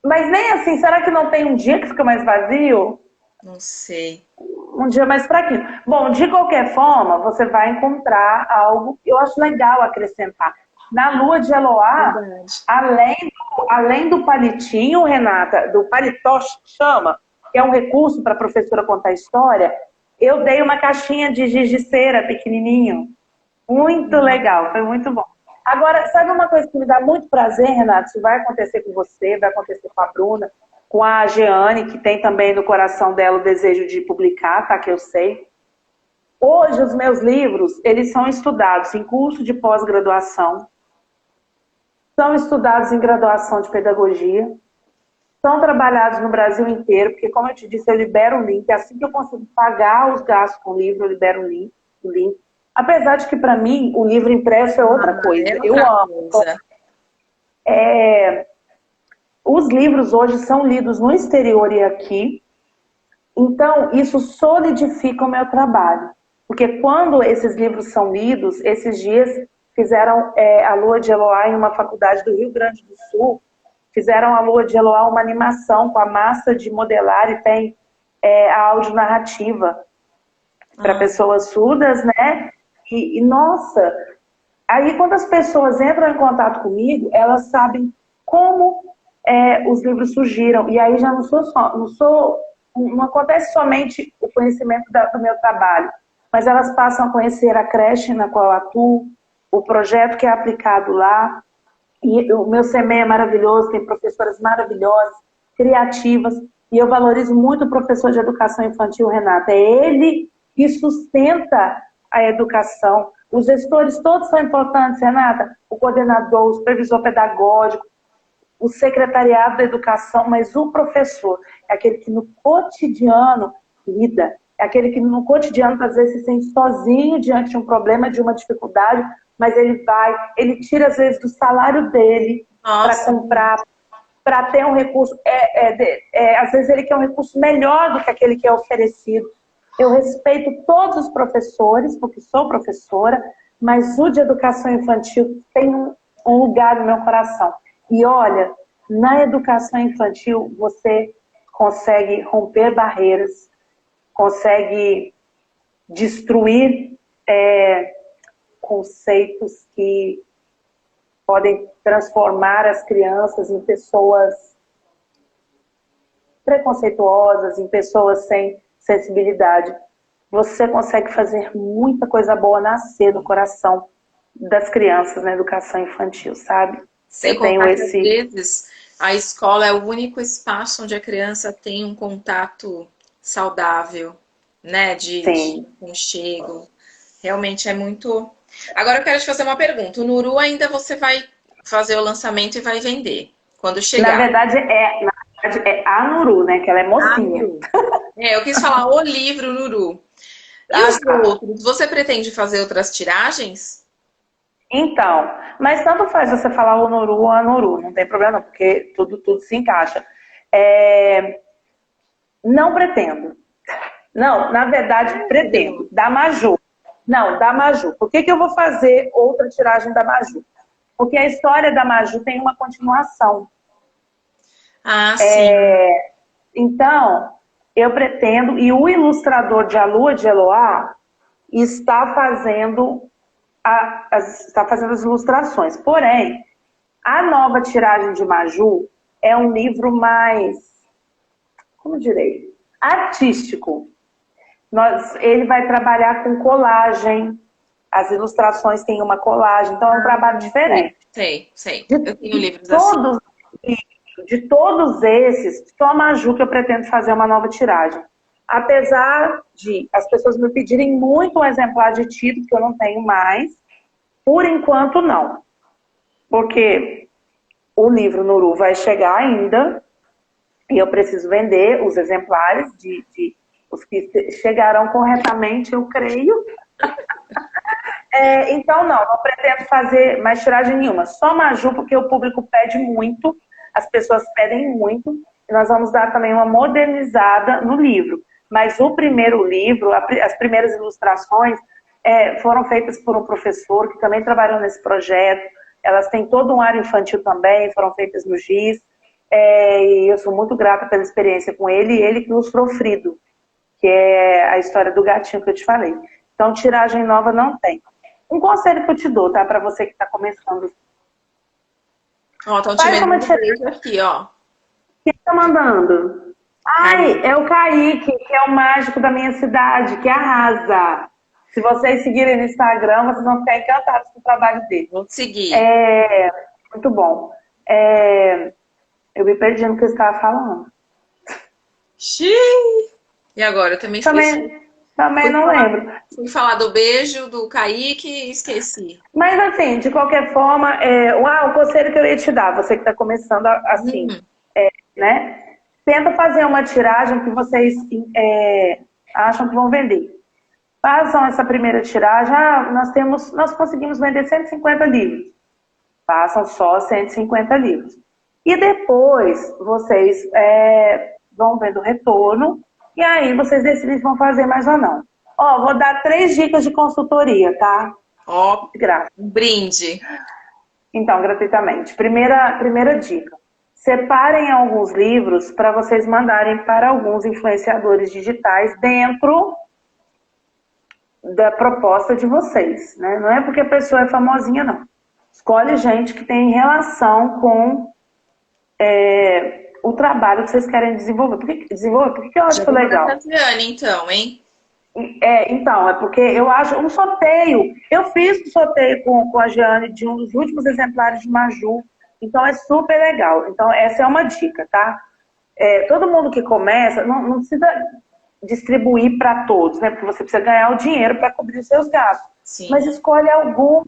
Mas nem assim, será que não tem um dia que fica mais vazio? Não sei. Um dia mais fraquinho. Bom, de qualquer forma, você vai encontrar algo que eu acho legal acrescentar. Na lua de Eloá, Verdade. além do palitinho, Renata, do palitoche que chama, que é um recurso para a professora contar história, eu dei uma caixinha de giz de cera pequenininho. Muito legal, foi muito bom. Agora, sabe uma coisa que me dá muito prazer, Renato? Isso vai acontecer com você, vai acontecer com a Bruna, com a Jeane, que tem também no coração dela o desejo de publicar, tá? Que eu sei. Hoje, os meus livros, eles são estudados em curso de pós-graduação, são estudados em graduação de pedagogia, são trabalhados no Brasil inteiro, porque, como eu te disse, eu libero o link. Assim que eu consigo pagar os gastos com o livro, eu libero o link. Apesar de que, para mim, o livro impresso é outra coisa. É Eu outra amo. coisa. Os livros hoje são lidos no exterior e aqui. Então, isso solidifica o meu trabalho. Porque quando esses livros são lidos, esses dias fizeram a Lua de Eloá em uma faculdade do Rio Grande do Sul, fizeram a Lua de Eloá uma animação com a massa de modelar e tem a audionarrativa para pessoas surdas, né? Nossa, aí quando as pessoas entram em contato comigo, elas sabem como os livros surgiram. E aí já não acontece somente o conhecimento do meu trabalho, mas elas passam a conhecer a creche na qual eu atuo, o projeto que é aplicado lá. E o meu CME é maravilhoso, tem professoras maravilhosas, criativas, e eu valorizo muito o professor de educação infantil, Renata. É ele que sustenta a educação. Os gestores todos são importantes, Renata. O coordenador, o supervisor pedagógico, o secretariado da educação, mas o professor é aquele que no cotidiano lida, é aquele que no cotidiano às vezes se sente sozinho diante de um problema, de uma dificuldade, mas ele tira às vezes do salário dele para comprar, para ter um recurso, às vezes ele quer um recurso melhor do que aquele que é oferecido. Eu respeito todos os professores, porque sou professora, mas o de educação infantil tem um lugar no meu coração. E olha, na educação infantil você consegue romper barreiras, consegue destruir conceitos que podem transformar as crianças em pessoas preconceituosas, em pessoas sem sensibilidade. Você consegue fazer muita coisa boa nascer no coração das crianças na educação infantil, sabe? Sem contar que, às vezes, a escola é o único espaço onde a criança tem um contato saudável, né? De aconchego. Realmente é muito... Agora eu quero te fazer uma pergunta. O Nuru ainda você vai fazer o lançamento e vai vender quando chegar. Na verdade é a Nuru, né? Que ela é mocinha. Eu quis falar o livro Nuru. E os outros? Você pretende fazer outras tiragens? Então, mas tanto faz você falar o Nuru ou a Nuru, não tem problema, porque tudo se encaixa. Não pretendo. Não, na verdade, pretendo. Da Maju. Não, da Maju. Por que eu vou fazer outra tiragem da Maju? Porque a história da Maju tem uma continuação. Ah, sim. Então, eu pretendo, e o ilustrador de A Lua de Eloá está fazendo as ilustrações. Porém, a nova tiragem de Maju é um livro mais, como direi, artístico. Ele vai trabalhar com colagem, as ilustrações têm uma colagem, então é um trabalho diferente. Sei. Eu tenho livros assim. De todos esses, só a Maju que eu pretendo fazer uma nova tiragem. Apesar de as pessoas me pedirem muito um exemplar de título, que eu não tenho mais, por enquanto não. Porque o livro Nuru vai chegar ainda, e eu preciso vender os exemplares os que chegarão corretamente, eu creio. Então, não pretendo fazer mais tiragem nenhuma. Só Maju, porque o público pede muito, as pessoas pedem muito. nós vamos dar também uma modernizada no livro. Mas o primeiro livro, as primeiras ilustrações, foram feitas por um professor que também trabalhou nesse projeto. Elas têm todo um ar infantil também, foram feitas no Giz. E eu sou muito grata pela experiência com ele, e ele que ilustrou Frido, que é a história do gatinho que eu te falei. Então, tiragem nova não tem. Um conselho que eu te dou, tá? Para você que está começando. Ó, estão te mandando um beijo aqui, ó. Quem tá mandando? Ai, é o Kaique, que é o mágico da minha cidade, que arrasa. Se vocês seguirem no Instagram, vocês vão ficar encantados com o trabalho dele. Vou te seguir. Muito bom. Eu me perdi no que eu estava falando. Xiii. E agora? Eu também esqueci. Também não lembro. Fui falar do beijo do Kaique e esqueci. Mas assim, de qualquer forma, o conselho que eu ia te dar, você que está começando assim, né? Tenta fazer uma tiragem que vocês acham que vão vender. Façam essa primeira tiragem. Nós conseguimos vender 150 livros. Façam só 150 livros. E depois vocês vão vendo o retorno. E aí vocês decidem se vão fazer mais ou não. Ó, vou dar 3 dicas de consultoria, tá? Ó, Grátis. um brinde. Então, gratuitamente. Primeira dica. Separem alguns livros para vocês mandarem para alguns influenciadores digitais dentro da proposta de vocês, né? Não é porque a pessoa é famosinha, não. Escolhe gente que tem relação com o trabalho que vocês querem desenvolver. Por que eu acho legal? Tatiane, então, hein? Então, é porque eu acho um sorteio. Eu fiz um sorteio com a Jeane de um dos últimos exemplares de Maju. Então, é super legal. Então, essa é uma dica, tá? Todo mundo que começa, não precisa distribuir para todos, né? Porque você precisa ganhar o dinheiro para cobrir os seus gastos. Sim. Mas escolhe algum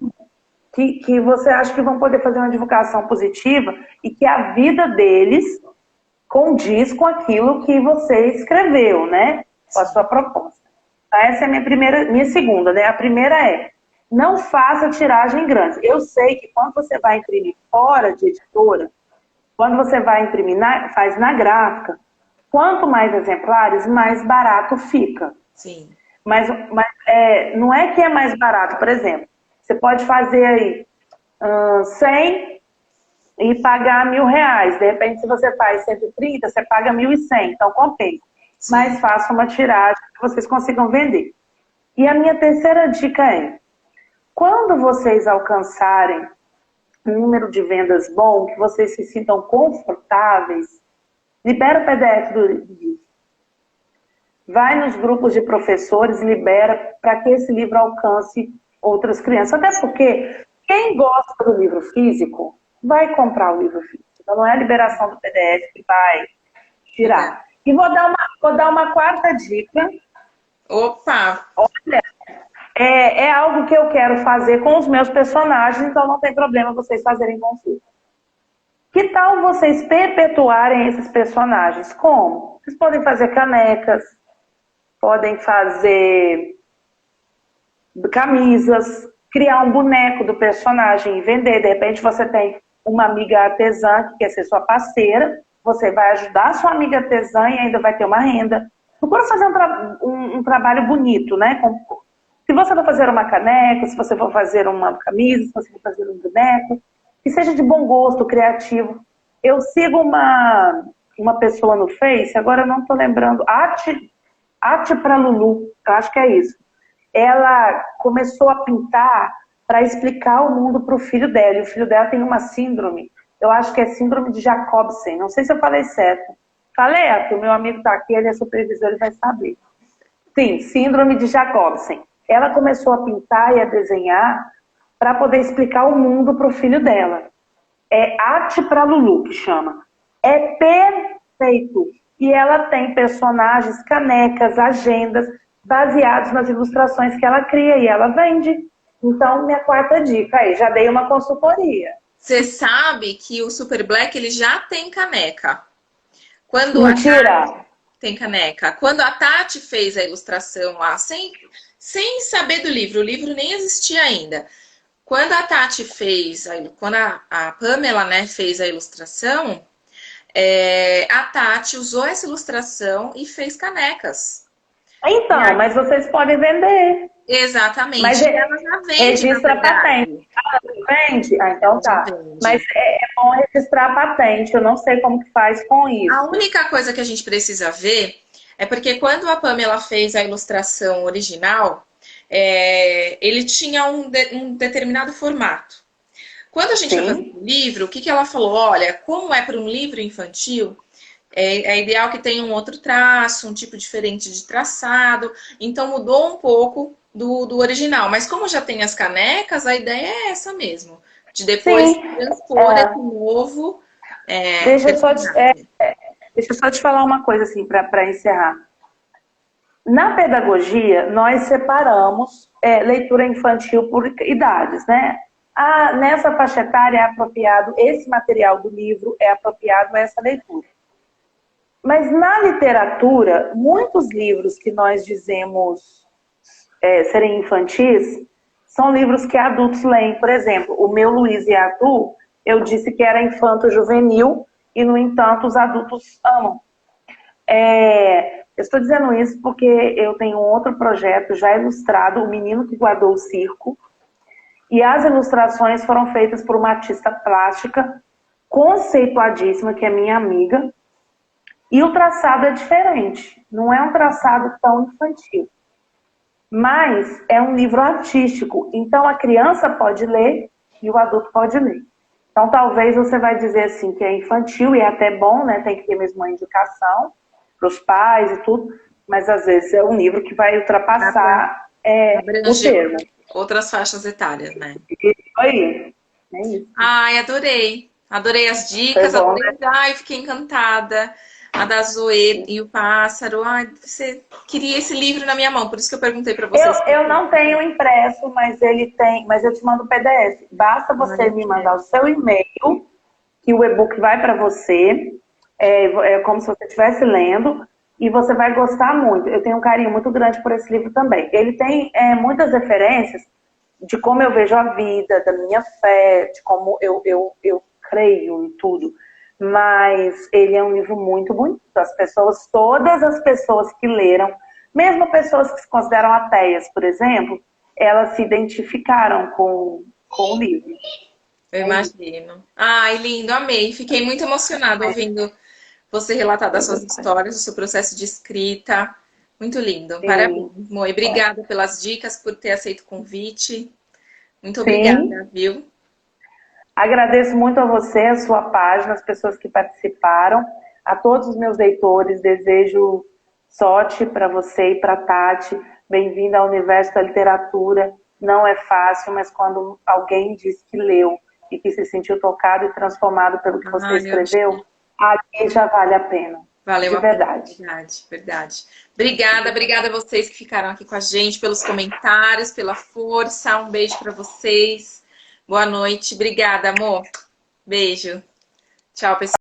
que você acha que vão poder fazer uma divulgação positiva e que a vida deles condiz com aquilo que você escreveu, né? Com a sua proposta. Essa é a minha segunda, né? A primeira não faça tiragem grande. Eu sei que quando você vai imprimir fora de editora, quando você vai imprimir, faz na gráfica, quanto mais exemplares, mais barato fica. Sim. Mas não é que é mais barato, por exemplo. Você pode fazer aí 100 e pagar R$1.000. De repente, se você faz 130, você paga 1.100. Então, compensa. Mas faça uma tiragem que vocês consigam vender. E a minha terceira dica quando vocês alcançarem um número de vendas bom, que vocês se sintam confortáveis, libera o PDF do livro. Vai nos grupos de professores, libera para que esse livro alcance outras crianças. Até porque quem gosta do livro físico vai comprar o livro físico. Então não é a liberação do PDF que vai tirar. E vou dar uma quarta dica. Opa! Olha, é algo que eu quero fazer com os meus personagens, então não tem problema vocês fazerem consulta. Que tal vocês perpetuarem esses personagens? Como? Vocês podem fazer canecas, podem fazer camisas, criar um boneco do personagem e vender. De repente você tem uma amiga artesã que quer ser sua parceira, você vai ajudar a sua amiga artesã e ainda vai ter uma renda. Procura fazer um trabalho bonito, né? Se você for fazer uma caneca, se você for fazer uma camisa, se você for fazer um boneco, que seja de bom gosto, criativo. Eu sigo uma pessoa no Face, agora eu não estou lembrando, Arte para Lulu, eu acho que é isso. Ela começou a pintar para explicar o mundo para o filho dela. E o filho dela tem uma síndrome, eu acho que é síndrome de Jacobsen. Não sei se eu falei certo. Falei, o meu amigo está aqui, ele é supervisor, ele vai saber. Sim, síndrome de Jacobsen. Ela começou a pintar e a desenhar para poder explicar o mundo para o filho dela. É Arte para Lulu, que chama. É perfeito. E ela tem personagens, canecas, agendas, baseados nas ilustrações que ela cria e ela vende. Então, minha quarta dica aí, já dei uma consultoria. Você sabe que o Super Black, ele já tem caneca. Mentira! Tem caneca. Quando a Tati fez a ilustração lá, sem saber do livro, o livro nem existia ainda. Quando a Tati fez, quando a Pamela, né, fez a ilustração, a Tati usou essa ilustração e fez canecas. Então, mas vocês podem vender. Exatamente. Mas ela já vende, registra na a verdade. patente. Ah, vende? Ah, então Já tá. vende. Mas é bom registrar a patente. Eu não sei como que faz com isso. A única coisa que a gente precisa ver é porque quando a Pamela fez a ilustração original, ele tinha um determinado formato. Quando a gente vai fazer um livro, o que ela falou? Olha, como é para um livro infantil, é ideal que tenha um outro traço, um tipo diferente de traçado. Então mudou um pouco do original. Mas como já tem as canecas, a ideia é essa mesmo. De depois transpor esse novo. Deixa eu só te falar uma coisa assim para encerrar. Na pedagogia, nós separamos leitura infantil por idades, né? Nessa faixa etária é apropriado, esse material do livro é apropriado a essa leitura. Mas na literatura, muitos livros que nós dizemos serem infantis, são livros que adultos leem. Por exemplo, o meu Luiz e Arthur, eu disse que era infanto-juvenil e, no entanto, os adultos amam. Eu estou dizendo isso porque eu tenho um outro projeto já ilustrado, O Menino que Guardou o Circo, e as ilustrações foram feitas por uma artista plástica conceituadíssima, que é minha amiga, e o traçado é diferente, não é um traçado tão infantil. Mas é um livro artístico, então a criança pode ler e o adulto pode ler. Então talvez você vai dizer assim que é infantil e é até bom, né? Tem que ter mesmo uma indicação para os pais e tudo, mas às vezes é um livro que vai ultrapassar o termo. Outras faixas etárias, né? Isso aí. É isso. Ai, adorei. Adorei as dicas, Foi bom, adorei. né? Ai, fiquei encantada. A da Zoe e o pássaro. Ai, você queria esse livro na minha mão, por isso que eu perguntei para vocês. Eu não tenho impresso, mas ele tem, mas eu te mando o PDF. Basta você me mandar o seu e-mail, que o e-book vai para você. É como se você estivesse lendo, e você vai gostar muito. Eu tenho um carinho muito grande por esse livro também. Ele tem muitas referências de como eu vejo a vida, da minha fé, de como eu creio em tudo. Mas ele é um livro muito bonito. Todas as pessoas que leram, mesmo pessoas que se consideram ateias, por exemplo, elas se identificaram com o livro. Eu imagino. Ai, lindo, amei. Fiquei muito emocionada ouvindo você relatar das suas histórias, do seu processo de escrita. Muito lindo. Parabéns, Moi. Obrigada pelas dicas, por ter aceito o convite. Muito obrigada, viu? Agradeço muito a você, a sua página, as pessoas que participaram. A todos os meus leitores, desejo sorte para você e para a Tati. Bem-vinda ao universo da literatura. Não é fácil, mas quando alguém diz que leu e que se sentiu tocado e transformado pelo que você escreveu, ali já vale a pena. Valeu de verdade. Verdade. Obrigada a vocês que ficaram aqui com a gente, pelos comentários, pela força. Um beijo para vocês. Boa noite. Obrigada, amor. Beijo. Tchau, pessoal.